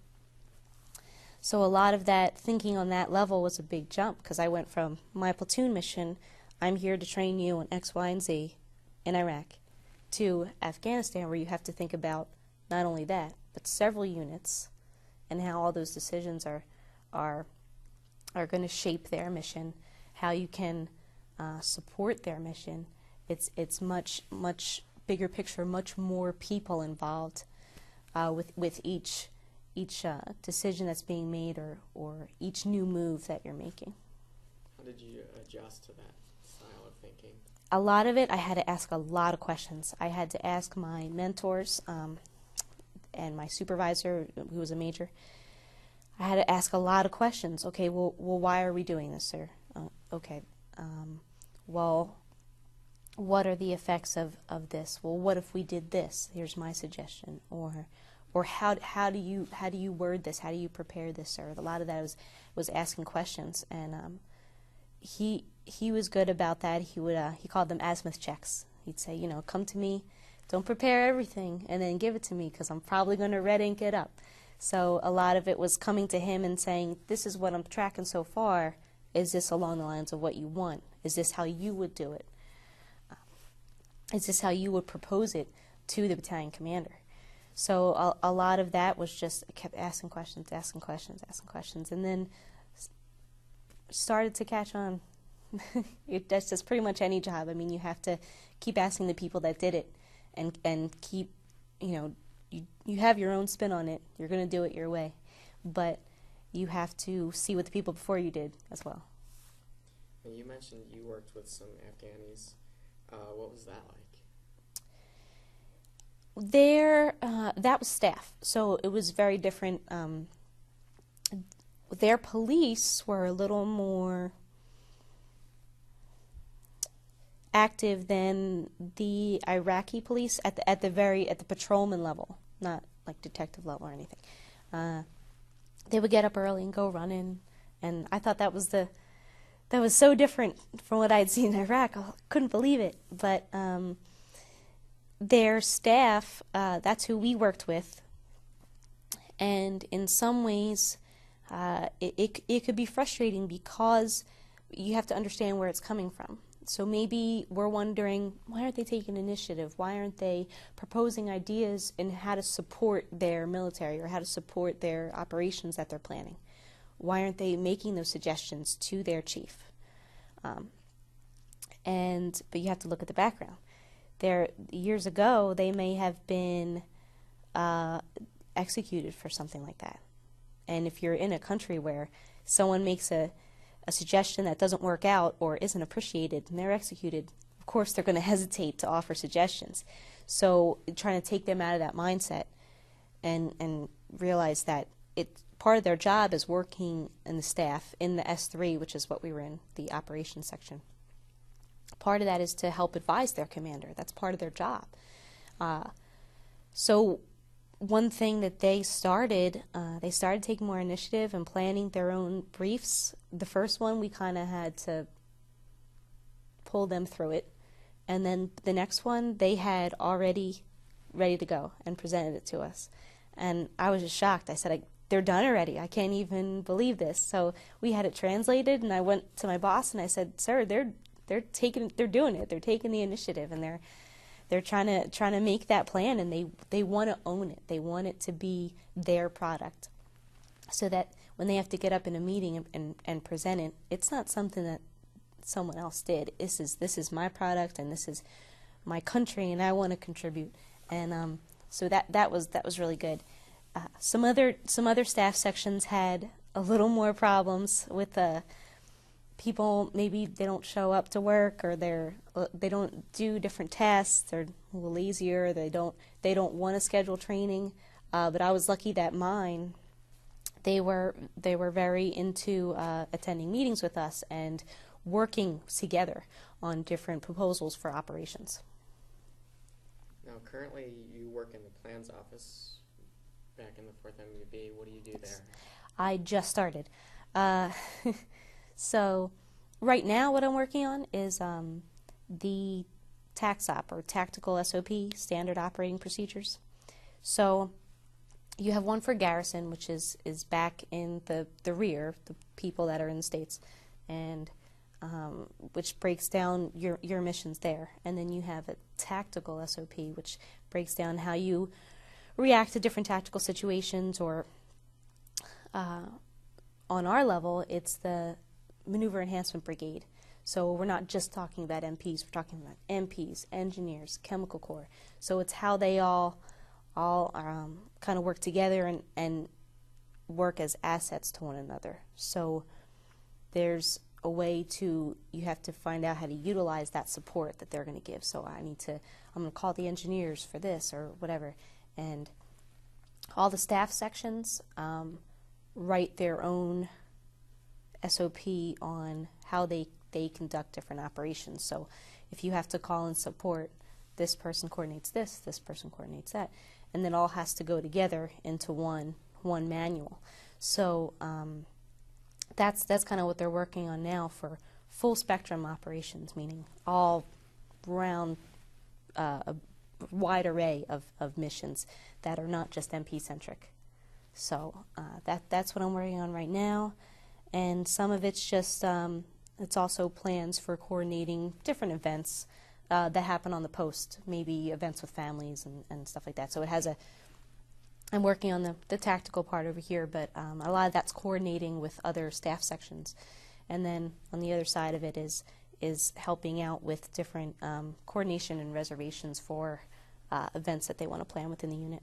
So a lot of that thinking on that level was a big jump, because I went from my platoon mission, I'm here to train you on X, Y, and Z in Iraq, to Afghanistan, where you have to think about not only that, but several units and how all those decisions are going to shape their mission, how you can support their mission. It's much bigger picture, much more people involved with each decision that's being made or each new move that you're making. How did you adjust to that style of thinking? A lot of it, I had to ask a lot of questions. I had to ask my mentors and my supervisor, who was a major. I had to ask a lot of questions. Okay, well, why are we doing this, sir? Okay, well, what are the effects of this? Well, what if we did this? Here's my suggestion. Or how do you word this? How do you prepare this, sir? A lot of that was asking questions, and he was good about that. He called them azimuth checks. He'd say, you know, come to me, don't prepare everything, and then give it to me because I'm probably going to red ink it up. So a lot of it was coming to him and saying, this is what I'm tracking so far. Is this along the lines of what you want? Is this how you would do it? Is this how you would propose it to the battalion commander? So a lot of that was just, I kept asking questions, and then started to catch on. That's just pretty much any job. I mean, you have to keep asking the people that did it and keep, you know, you have your own spin on it. You're going to do it your way. But you have to see what the people before you did as well. And you mentioned you worked with some Afghanis. What was that like? That was staff, so it was very different. Their police were a little more active than the Iraqi police at the patrolman level, not like detective level or anything. They would get up early and go running, and I thought that was so different from what I'd seen in Iraq. I couldn't believe it. But their staff, that's who we worked with, and in some ways it could be frustrating because you have to understand where it's coming from. So maybe we're wondering, why aren't they taking initiative? Why aren't they proposing ideas in how to support their military or how to support their operations that they're planning? Why aren't they making those suggestions to their chief? But you have to look at the background. Years ago, they may have been executed for something like that. And if you're in a country where someone makes a suggestion that doesn't work out or isn't appreciated and they're executed, of course they're going to hesitate to offer suggestions. So trying to take them out of that mindset and realize that part of their job is working in the staff in the S3, which is what we were in, the operations section. Part of that is to help advise their commander. That's part of their job. So one thing that they started taking more initiative and planning their own briefs. The first one, we kind of had to pull them through it. And then the next one, they had already ready to go and presented it to us. And I was just shocked. I said, they're done already. I can't even believe this. So we had it translated, and I went to my boss and I said, sir, they're doing it. They're taking the initiative, and they're trying to make that plan, and they want to own it. They want it to be their product, so that when they have to get up in a meeting and present it, it's not something that someone else did. This is my product, and this is my country, and I want to contribute. And so that was really good. Some other staff sections had a little more problems with people. Maybe they don't show up to work, or they don't do different tasks. They're a little lazier. They don't want to schedule training. But I was lucky that mine, they were very into attending meetings with us and working together on different proposals for operations. Now, currently, you work in the plans office back in the 4th MUB. What do you do there? I just started. So right now what I'm working on is the TACSOP, or Tactical SOP, Standard Operating Procedures. So you have one for garrison, which is back in the rear, the people that are in the States, and which breaks down your missions there. And then you have a Tactical SOP, which breaks down how you react to different tactical situations, or on our level, it's the Maneuver Enhancement Brigade. So we're not just talking about MPs, we're talking about MPs, engineers, chemical corps. So it's how they all kind of work together and work as assets to one another. So there's a way you have to find out how to utilize that support that they're going to give. So I'm going to call the engineers for this or whatever. And all the staff sections write their own SOP on how they conduct different operations. So if you have to call and support, this person coordinates this person coordinates that, and then all has to go together into one manual. So that's kind of what they're working on now full spectrum operations, meaning all round a wide array of missions that are not just MP centric. So that's what I'm working on right now, and some of it's just it's also plans for coordinating different events that happen on the post, maybe events with families and stuff like that. So it has I'm working on the tactical part over here, but a lot of that's coordinating with other staff sections. And then on the other side of it is helping out with different coordination and reservations for events that they want to plan within the unit.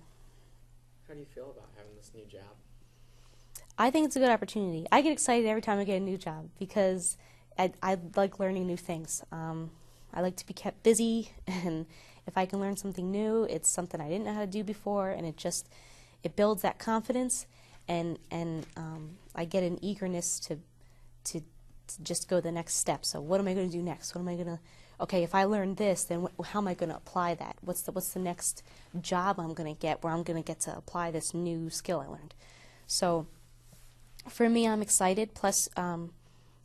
How do you feel about having this new job? I think it's a good opportunity. I get excited every time I get a new job because I like learning new things. I like to be kept busy, and if I can learn something new, it's something I didn't know how to do before, and it builds that confidence, and I get an eagerness to just go the next step. So what am I going to do next? What am I going to, okay, if I learn this, then how am I going to apply that? What's the next job I'm going to get where I'm going to get to apply this new skill I learned? So for me, I'm excited. Plus,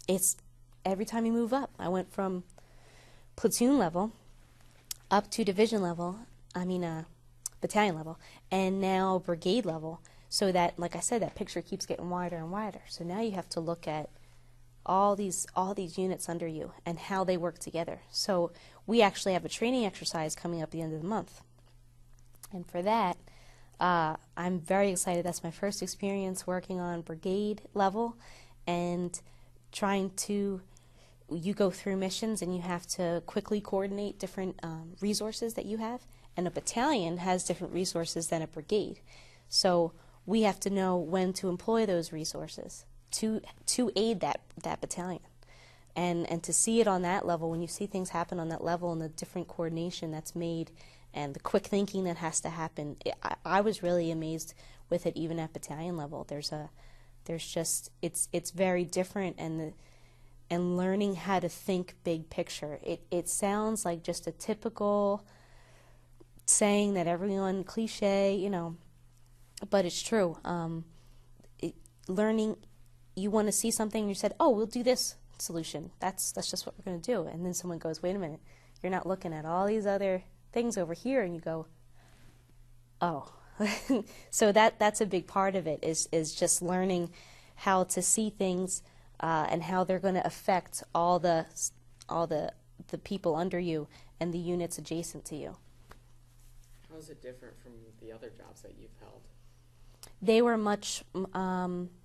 it's every time you move up. I went from platoon level up to division level, battalion level, and now brigade level, so that, like I said, that picture keeps getting wider and wider. So now you have to look at all these units under you and how they work together. So we actually have a training exercise coming up at the end of the month. And for that, I'm very excited. That's my first experience working on brigade level and trying to, you go through missions and you have to quickly coordinate different resources that you have. And a battalion has different resources than a brigade. So we have to know when to employ those resources to aid that battalion. And to see it on that level, when you see things happen on that level and the different coordination that's made and the quick thinking that has to happen, I was really amazed with it even at battalion level. It's very different, and learning how to think big picture. It sounds like just a typical saying that everyone, cliche, but it's true. Learning, you want to see something and you said, oh, we'll do this solution. That's just what we're going to do. And then someone goes, wait a minute, you're not looking at all these other things over here, and you go, oh. So that's a big part of it is just learning how to see things and how they're going to affect all the people under you and the units adjacent to you. How is it different from the other jobs that you've held? They were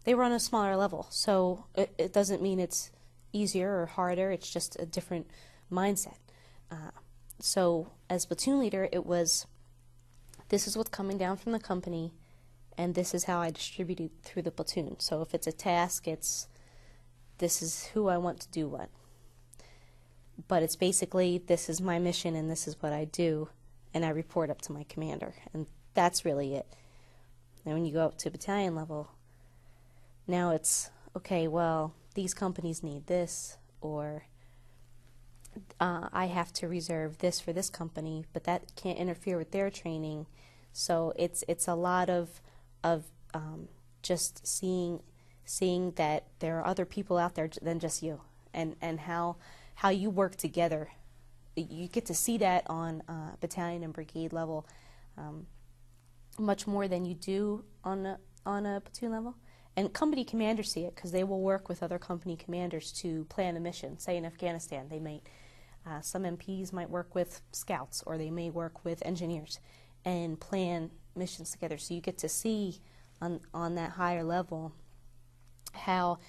they were on a smaller level, so it doesn't mean it's easier or harder. It's just a different mindset. So as platoon leader, it was, this is what's coming down from the company, and this is how I distribute it through the platoon. So if it's a task, this is who I want to do what. But it's basically, this is my mission and this is what I do, and I report up to my commander, and that's really it. And when you go up to battalion level, now it's, okay, well, these companies need this, or I have to reserve this for this company, but that can't interfere with their training. So it's a lot of just seeing that there are other people out there than just you, and how you work together. You get to see that on battalion and brigade level much more than you do on a platoon level. And company commanders see it because they will work with other company commanders to plan a mission. Say in Afghanistan, they might some MPs might work with scouts, or they may work with engineers and plan missions together. So you get to see on that higher level how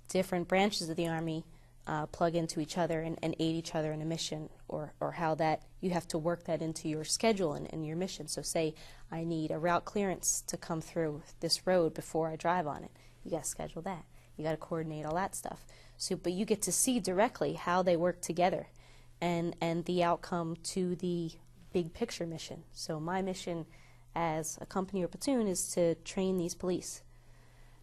different branches of the Army plug into each other and aid each other in a mission, or how that you have to work that into your schedule and your mission. So say I need a route clearance to come through this road before I drive on it. You got to schedule that. You got to coordinate all that stuff. So, but you get to see directly how they work together and the outcome to the big picture mission. So my mission as a company or platoon is to train these police,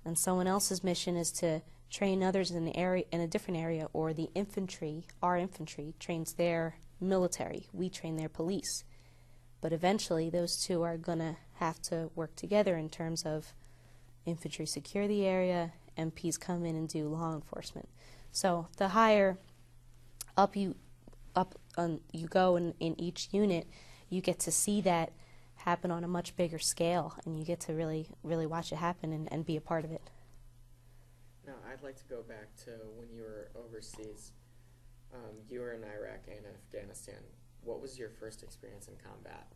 and someone else's mission is to train others in a different area, or the infantry, our infantry, trains their military. We train their police. But eventually those two are going to have to work together in terms of infantry secure the area, MPs come in and do law enforcement. So the higher up you go in each unit, you get to see that happen on a much bigger scale, and you get to really watch it happen and be a part of it. Now, I'd like to go back to when you were overseas. You were in Iraq and Afghanistan. What was your first experience in combat?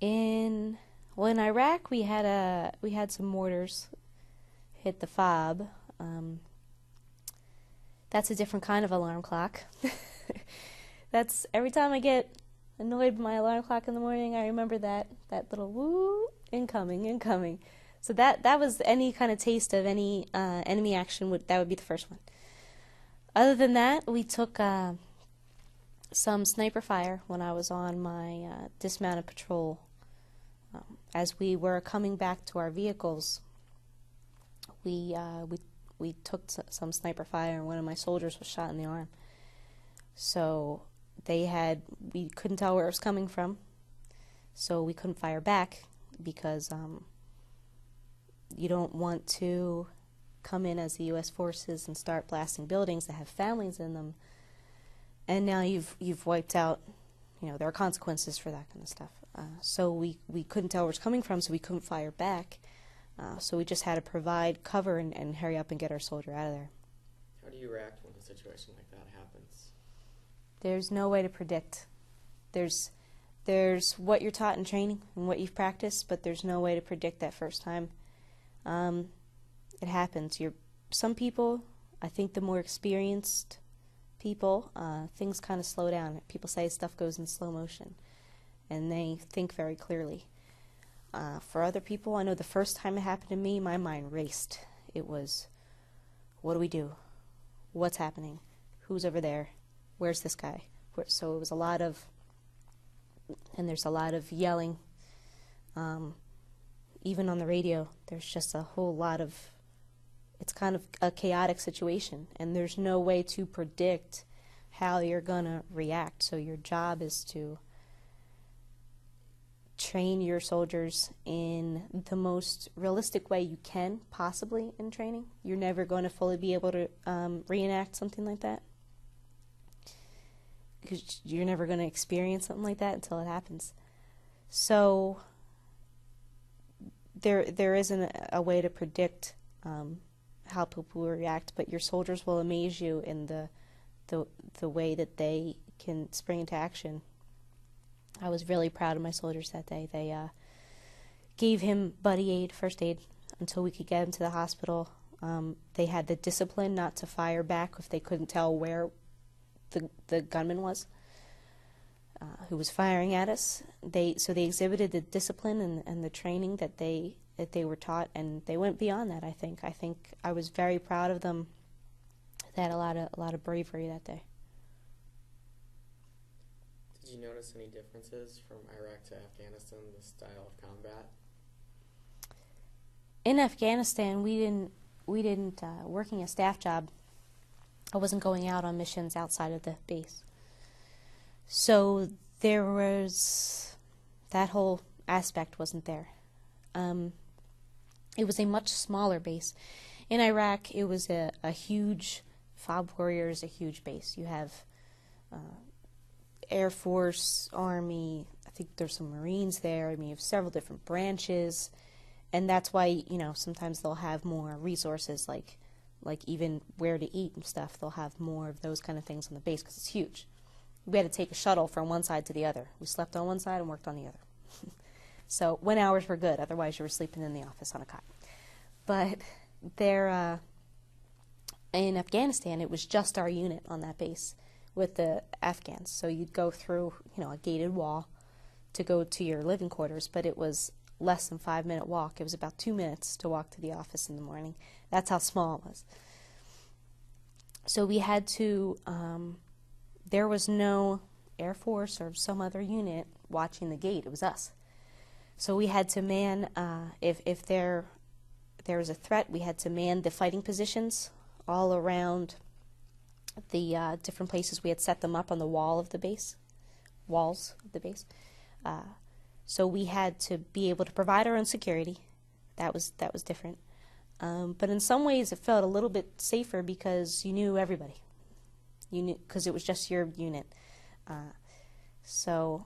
In Iraq, we had some mortars hit the fob. That's a different kind of alarm clock. That's every time I get annoyed by my alarm clock in the morning, I remember that little woo, incoming. So that was any kind of taste of any enemy action. That would be the first one. Other than that, we took some sniper fire when I was on my dismounted patrol. As we were coming back to our vehicles, we took some sniper fire, and one of my soldiers was shot in the arm. So we couldn't tell where it was coming from, so we couldn't fire back because you don't want to come in as the U.S. forces and start blasting buildings that have families in them, and now you've wiped out. There are consequences for that kind of stuff. So we couldn't tell where it was coming from, so we couldn't fire back. So we just had to provide cover and hurry up and get our soldier out of there. How do you react when a situation like that happens? There's no way to predict. There's what you're taught in training and what you've practiced, but there's no way to predict that first time. It happens. Some people, I think the more experienced people, things kind of slow down. People say stuff goes in slow motion, and they think very clearly. For other people, I know the first time it happened to me, my mind raced. It was, what do we do? What's happening? Who's over there? Where's this guy? So it was a lot of, and there's a lot of yelling. Even on the radio, there's just a whole lot of, it's kind of a chaotic situation, and there's no way to predict how you're going to react. So your job is to train your soldiers in the most realistic way you can possibly in training. You're never going to fully be able to reenact something like that, because you're never going to experience something like that until it happens. So there isn't a way to predict how people will react, but your soldiers will amaze you in the way that they can spring into action. I was really proud of my soldiers that day. They gave him buddy aid, first aid, until we could get him to the hospital. They had the discipline not to fire back if they couldn't tell where the gunman was who was firing at us. So they exhibited the discipline and the training that they were taught, and they went beyond that. I think I was very proud of them. They had a lot of bravery that day. Did you notice any differences from Iraq to Afghanistan, the style of combat? In Afghanistan, we didn't working a staff job. I wasn't going out on missions outside of the base. So there was, that whole aspect wasn't there. It was a much smaller base. In Iraq, it was a huge, FOB Warriors, a huge base. You have Air Force, Army, I think there's some Marines there. I mean, you have several different branches, and that's why, sometimes they'll have more resources, like even where to eat and stuff. They'll have more of those kind of things on the base because it's huge. We had to take a shuttle from one side to the other. We slept on one side and worked on the other. So when hours were good, otherwise you were sleeping in the office on a cot. But there, in Afghanistan, it was just our unit on that base with the Afghans. So you'd go through, a gated wall to go to your living quarters, but it was less than 5-minute walk. It was about 2 minutes to walk to the office in the morning. That's how small it was. So we had to, there was no Air Force or some other unit watching the gate. It was us. So we had to man, if there was a threat, we had to man the fighting positions all around the different places. We had set them up on the walls of the base. So we had to be able to provide our own security. That was different. But in some ways, it felt a little bit safer because you knew everybody. You knew because it was just your unit. So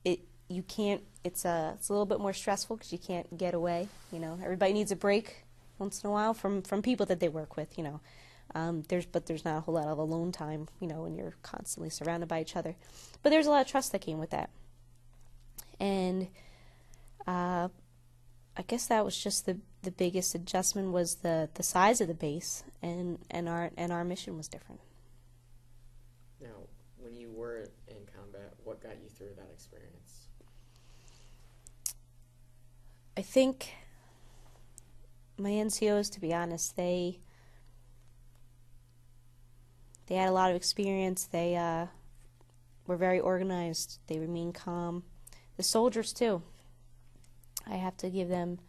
you can't. It's a little bit more stressful because you can't get away. Everybody needs a break once in a while from people that they work with. There's not a whole lot of alone time. When you're constantly surrounded by each other. But there's a lot of trust that came with that. And I guess that was just the biggest adjustment was the size of the base and our mission was different. Now, when you were in combat, what got you through that experience? I think my NCOs, to be honest, they had a lot of experience. They were very organized. They remained calm. The soldiers too. I have to give them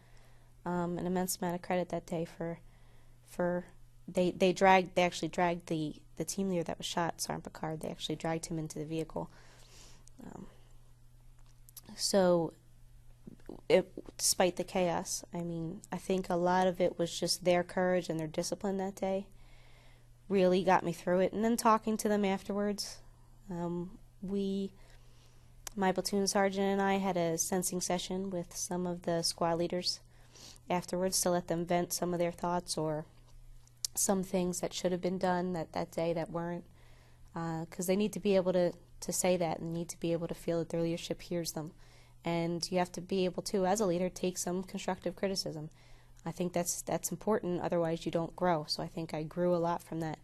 an immense amount of credit that day for they actually dragged the team leader that was shot, Sergeant Picard. They actually dragged him into the vehicle. Despite the chaos, I think a lot of it was just their courage and their discipline that day really got me through it. And then talking to them afterwards, my platoon sergeant and I had a sensing session with some of the squad leaders afterwards to let them vent some of their thoughts or some things that should have been done that day that weren't, because they need to be able to say that and need to be able to feel that their leadership hears them. And you have to be able to, as a leader, take some constructive criticism. I think that's important, otherwise you don't grow. So I think I grew a lot from that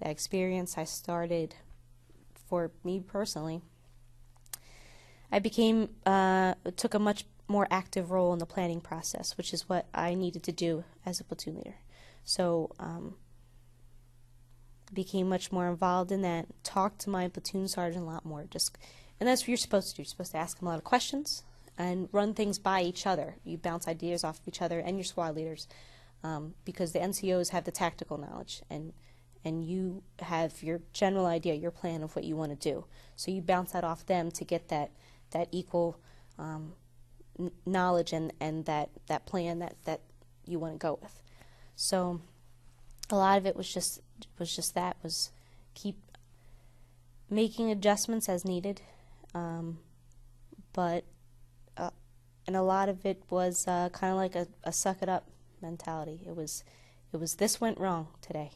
experience. I started, for me personally, I took a much more active role in the planning process, which is what I needed to do as a platoon leader. So became much more involved in that, talked to my platoon sergeant a lot more. And that's what you're supposed to do. You're supposed to ask him a lot of questions and run things by each other. You bounce ideas off of each other and your squad leaders, because the NCOs have the tactical knowledge and you have your general idea, your plan of what you want to do. So you bounce that off them to get that equal knowledge and that plan that you want to go with. So a lot of it was just keep making adjustments as needed, but and a lot of it was kind of like a suck it up mentality. It was this went wrong today,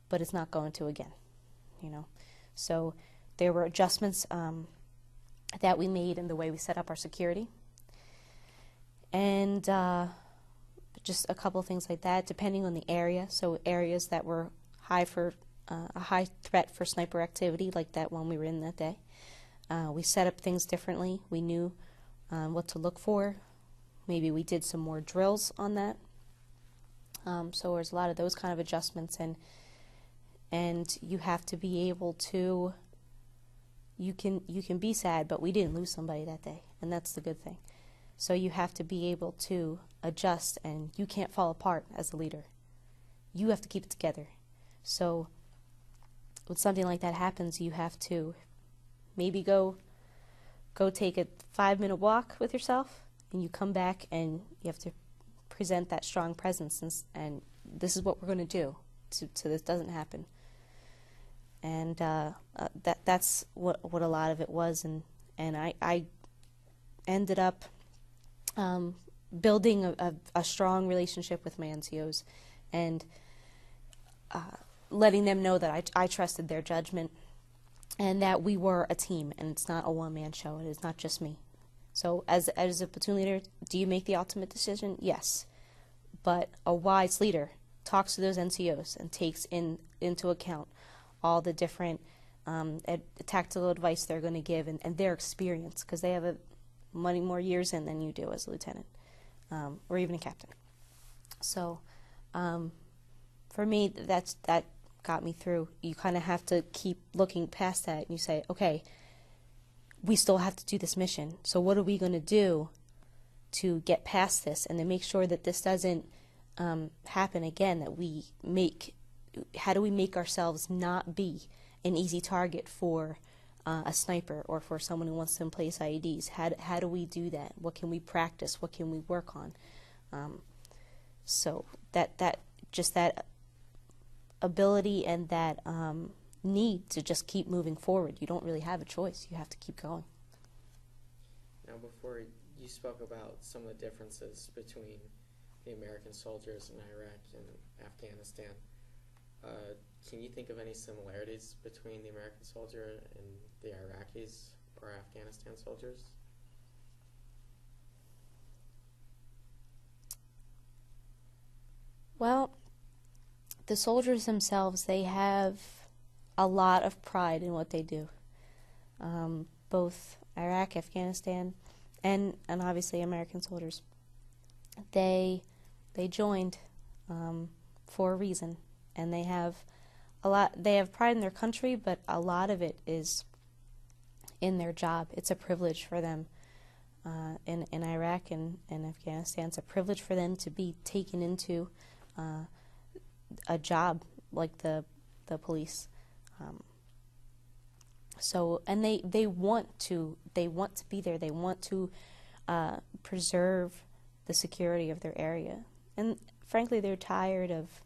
but it's not going to again, So there were adjustments that we made in the way we set up our security, and just a couple of things like that, depending on the area. So areas that were high for a high threat for sniper activity, like that one we were in that day, we set up things differently. We knew what to look for. Maybe we did some more drills on that. So there's a lot of those kind of adjustments, and you have to be able to. You can be sad, but we didn't lose somebody that day, and that's the good thing. So you have to be able to adjust, and you can't fall apart as a leader. You have to keep it together. So when something like that happens, you have to maybe go take a 5-minute walk with yourself, and you come back and you have to present that strong presence, and this is what we're going to do so this doesn't happen. And that's what a lot of it was, and I ended up building a strong relationship with my NCOs, and letting them know that I trusted their judgment, and that we were a team, and it's not a one-man show. It is not just me. So as a platoon leader, do you make the ultimate decision? Yes. But a wise leader talks to those NCOs and takes into account all the different tactical advice they're going to give and their experience, because they have many more years in than you do as a lieutenant or even a captain. So for me, that got me through. You kind of have to keep looking past that, and you say, okay, we still have to do this mission. So what are we going to do to get past this and to make sure that this doesn't happen again, how do we make ourselves not be an easy target for a sniper or for someone who wants to place IEDs? How do we do that? What can we practice? What can we work on? So that just that ability and that need to just keep moving forward. You don't really have a choice. You have to keep going. Now, before you spoke about some of the differences between the American soldiers in Iraq and Afghanistan, can you think of any similarities between the American soldier and the Iraqis or Afghanistan soldiers? Well, the soldiers themselves, they have a lot of pride in what they do. Both Iraq, Afghanistan, and obviously American soldiers. They joined for a reason, and they have pride in their country, but a lot of it is in their job. It's a privilege for them. In Iraq and Afghanistan, it's a privilege for them to be taken into a job like the police. And they want to be there. They want to preserve the security of their area. And frankly, they're tired of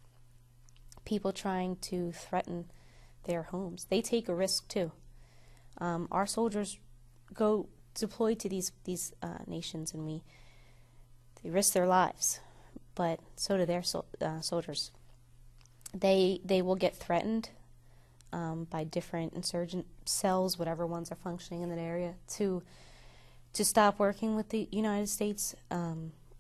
people trying to threaten their homes. They take a risk too. Our soldiers go deploy to these nations, and they risk their lives. But so do their soldiers. They will get threatened by different insurgent cells, whatever ones are functioning in that area, to stop working with the United States,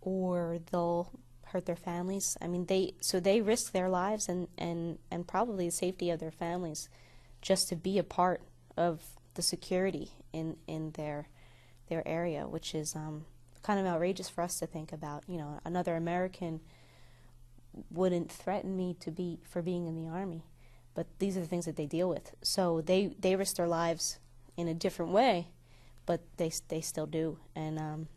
or they'll hurt their families. I mean, they risk their lives and probably the safety of their families just to be a part of the security in their area, which is kind of outrageous for us to think about. You know, another American wouldn't threaten me for being in the Army, but these are the things that they deal with. So they risk their lives in a different way, but they still do. And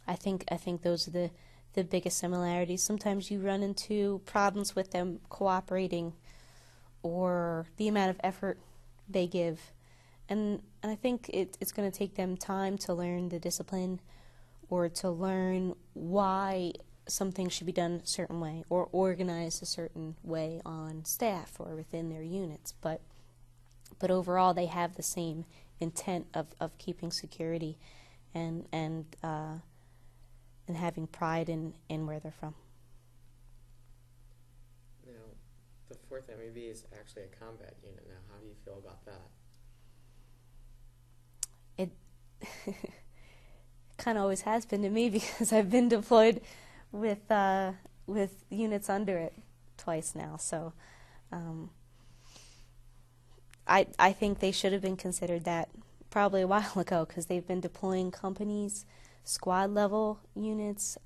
I think those are the biggest similarities. Sometimes you run into problems with them cooperating, or the amount of effort they give. And I think it's going to take them time to learn the discipline, or to learn why something should be done a certain way, or organized a certain way on staff or within their units. But overall, they have the same intent of keeping security and having pride in where they're from. Now, the 4th MEB is actually a combat unit now. How do you feel about that? It kind of always has been to me, because I've been deployed with units under it twice now. So I think they should have been considered that probably a while ago, because they've been deploying companies, squad level units,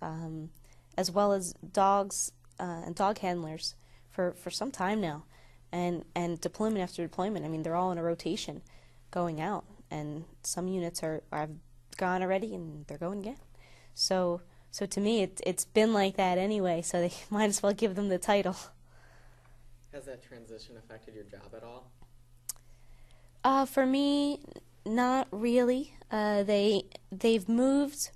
as well as dogs and dog handlers for some time now, and deployment after deployment. I mean, they're all in a rotation going out, and some units have gone already and they're going again. So to me, it's been like that anyway, so they might as well give them the title. Has that transition affected your job at all? For me, not really. They've moved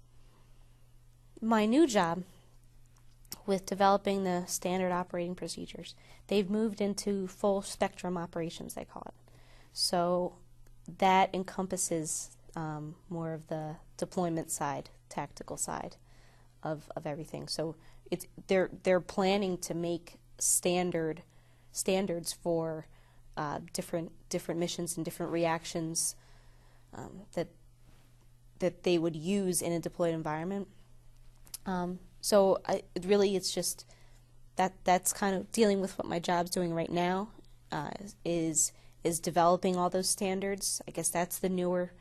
my new job with developing the standard operating procedures. They've moved into full spectrum operations, they call it. So that encompasses more of the deployment side, tactical side of everything. So they're planning to make standards for different missions and different reactions that they would use in a deployed environment. It's just that's kind of dealing with what my job's doing right now, is developing all those standards. I guess that's the newer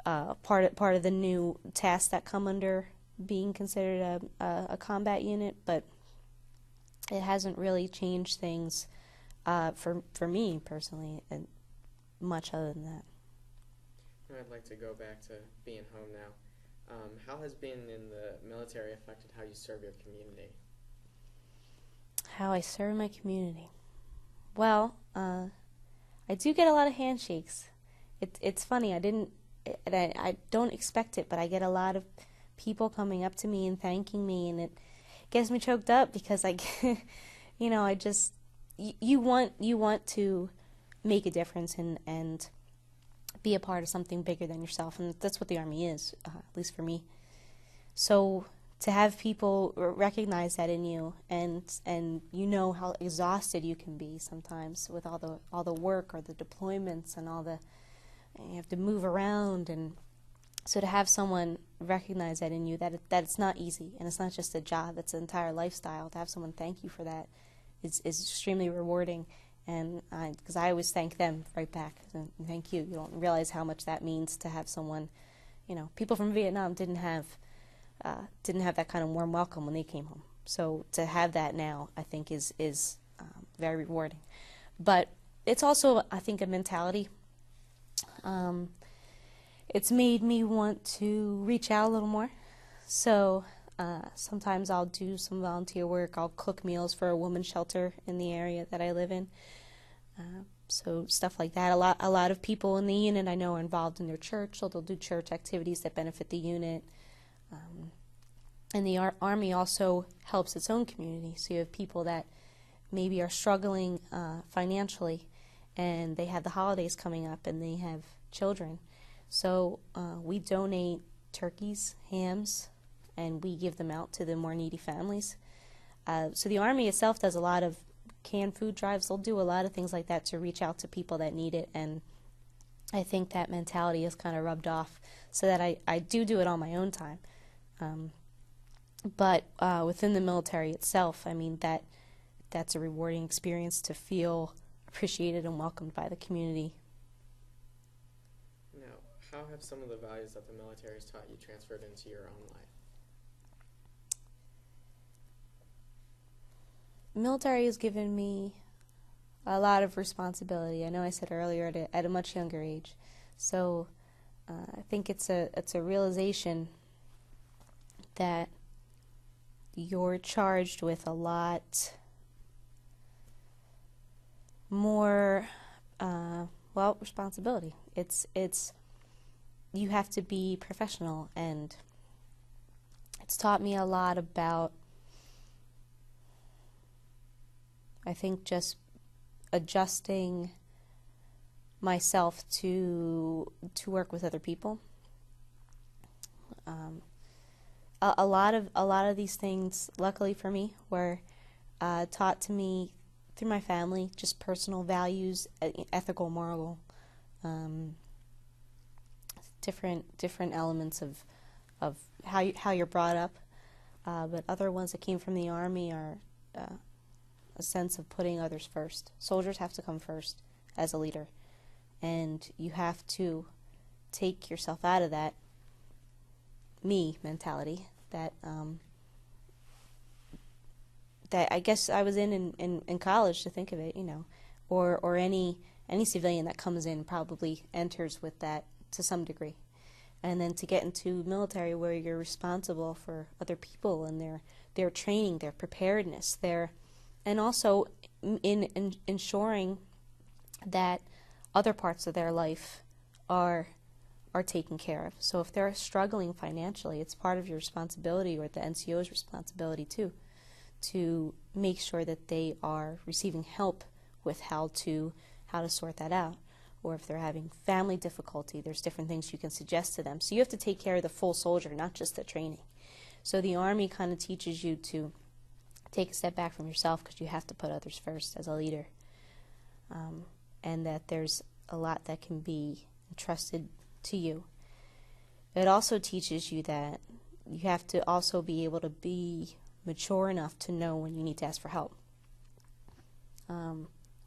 part of the new tasks that come under being considered a combat unit, but it hasn't really changed things for me personally, and much other than that. I'd like to go back to being home now. How has being in the military affected how you serve your community? How I serve my community? Well, I do get a lot of handshakes. It's funny. I don't expect it, but I get a lot of people coming up to me and thanking me, and it gets me choked up because you know, I just, you want to make a difference and be a part of something bigger than yourself, and that's what the Army is, at least for me. So to have people recognize that in you, and you know how exhausted you can be sometimes with all the work or the deployments and you have to move around, and so to have someone recognize that in you, that it's not easy, and it's not just a job, it's an entire lifestyle. To have someone thank you for that is extremely rewarding, and because I always thank them right back. So, thank you. You don't realize how much that means to have someone, you know, people from Vietnam didn't have that kind of warm welcome when they came home. So to have that now, I think is very rewarding. But it's also, I think, a mentality. It's made me want to reach out a little more. So sometimes I'll do some volunteer work. I'll cook meals for a women's shelter in the area that I live in. So stuff like that. A lot of people in the unit I know are involved in their church, so they'll do church activities that benefit the unit. And the Army also helps its own community. So you have people that maybe are struggling financially, and they have the holidays coming up, and they have children. So we donate turkeys, hams, and we give them out to the more needy families. So the Army itself does a lot of canned food drives. They'll do a lot of things like that to reach out to people that need it, and I think that mentality is kind of rubbed off, so that I do it on my own time. But within the military itself, I mean, that's a rewarding experience to feel appreciated and welcomed by the community. Now, how have some of the values that the military has taught you transferred into your own life? Military has given me a lot of responsibility. I know I said earlier at a much younger age. So I think it's a realization that you're charged with a lot more responsibility. It's you have to be professional, and it's taught me a lot about, I think, just adjusting myself to work with other people. A lot of these things, luckily for me, were taught to me through my family, just personal values, ethical, moral, different elements of how you're brought up. But other ones that came from the Army are a sense of putting others first. Soldiers have to come first as a leader, and you have to take yourself out of that me mentality that I guess I was in college, to think of it, you know, or any civilian that comes in probably enters with that to some degree. And then to get into military, where you're responsible for other people and their training, their preparedness, and also in ensuring that other parts of their life are taken care of. So if they're struggling financially, it's part of your responsibility, or the NCO's responsibility too, to make sure that they are receiving help with how to sort that out. Or if they're having family difficulty, there's different things you can suggest to them. So you have to take care of the full soldier, not just the training. So the Army kind of teaches you to take a step back from yourself, because you have to put others first as a leader. And that there's a lot that can be entrusted to you. It also teaches you that you have to also be able to be mature enough to know when you need to ask for help.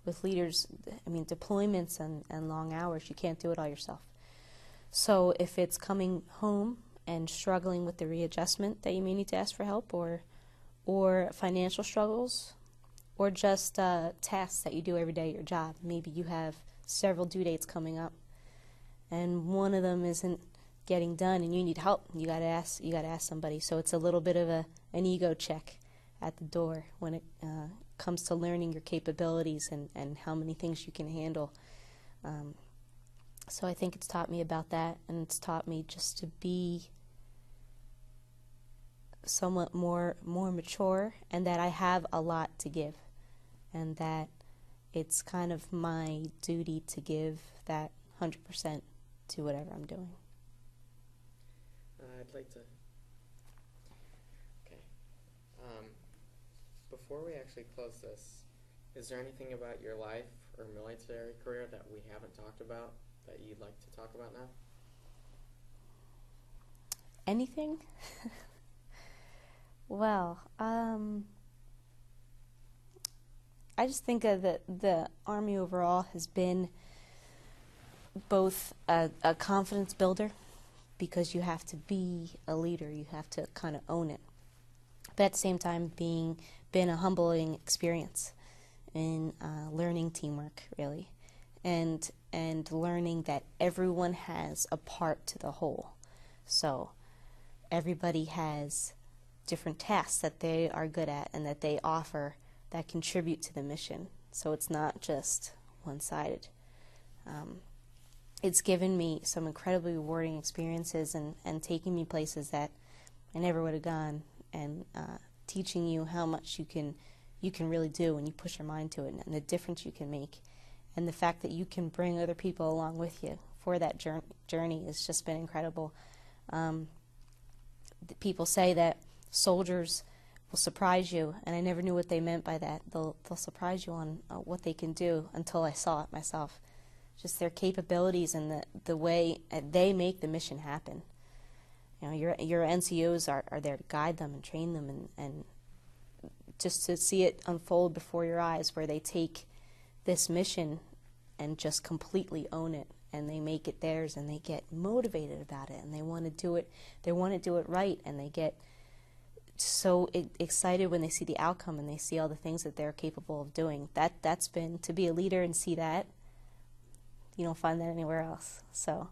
With leaders, I mean, deployments and long hours, you can't do it all yourself. So if it's coming home and struggling with the readjustment, that you may need to ask for help, or financial struggles, or just tasks that you do every day at your job. Maybe you have several due dates coming up, and one of them isn't getting done, and you need help. You gotta ask somebody. So it's a little bit of an ego check at the door when it comes to learning your capabilities and how many things you can handle. So I think it's taught me about that, and it's taught me just to be somewhat more mature, and that I have a lot to give, and that it's kind of my duty to give that 100% to whatever I'm doing. I'd like to. Okay. Before we actually close this, is there anything about your life or military career that we haven't talked about that you'd like to talk about now? Anything? Well, I just think that the Army overall has been both a confidence builder, because you have to be a leader, you have to kind of own it, but at the same time been a humbling experience in learning teamwork, really, and learning that everyone has a part to the whole. So everybody has different tasks that they are good at and that they offer that contribute to the mission. So it's not just one-sided. It's given me some incredibly rewarding experiences and taking me places that I never would have gone, and teaching you how much you can really do when you push your mind to it, and the difference you can make, and the fact that you can bring other people along with you for that journey has just been incredible. People say that soldiers will surprise you, and I never knew what they meant by that. They'll surprise you on what they can do until I saw it myself. Just their capabilities and the way they make the mission happen. You know, your NCOs are there to guide them and train them, and just to see it unfold before your eyes, where they take this mission and just completely own it, and they make it theirs, and they get motivated about it, and they want to do it. They want to do it right, and they get so excited when they see the outcome and they see all the things that they're capable of doing. That's been, to be a leader and see that, you don't find that anywhere else. So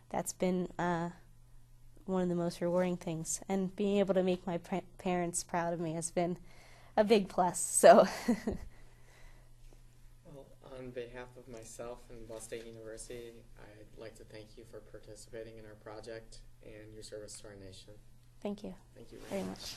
that's been one of the most rewarding things, and being able to make my parents proud of me has been a big plus. So Well, on behalf of myself and Ball State University, I'd like to thank you for participating in our project and your service to our nation. thank you Thank you very much.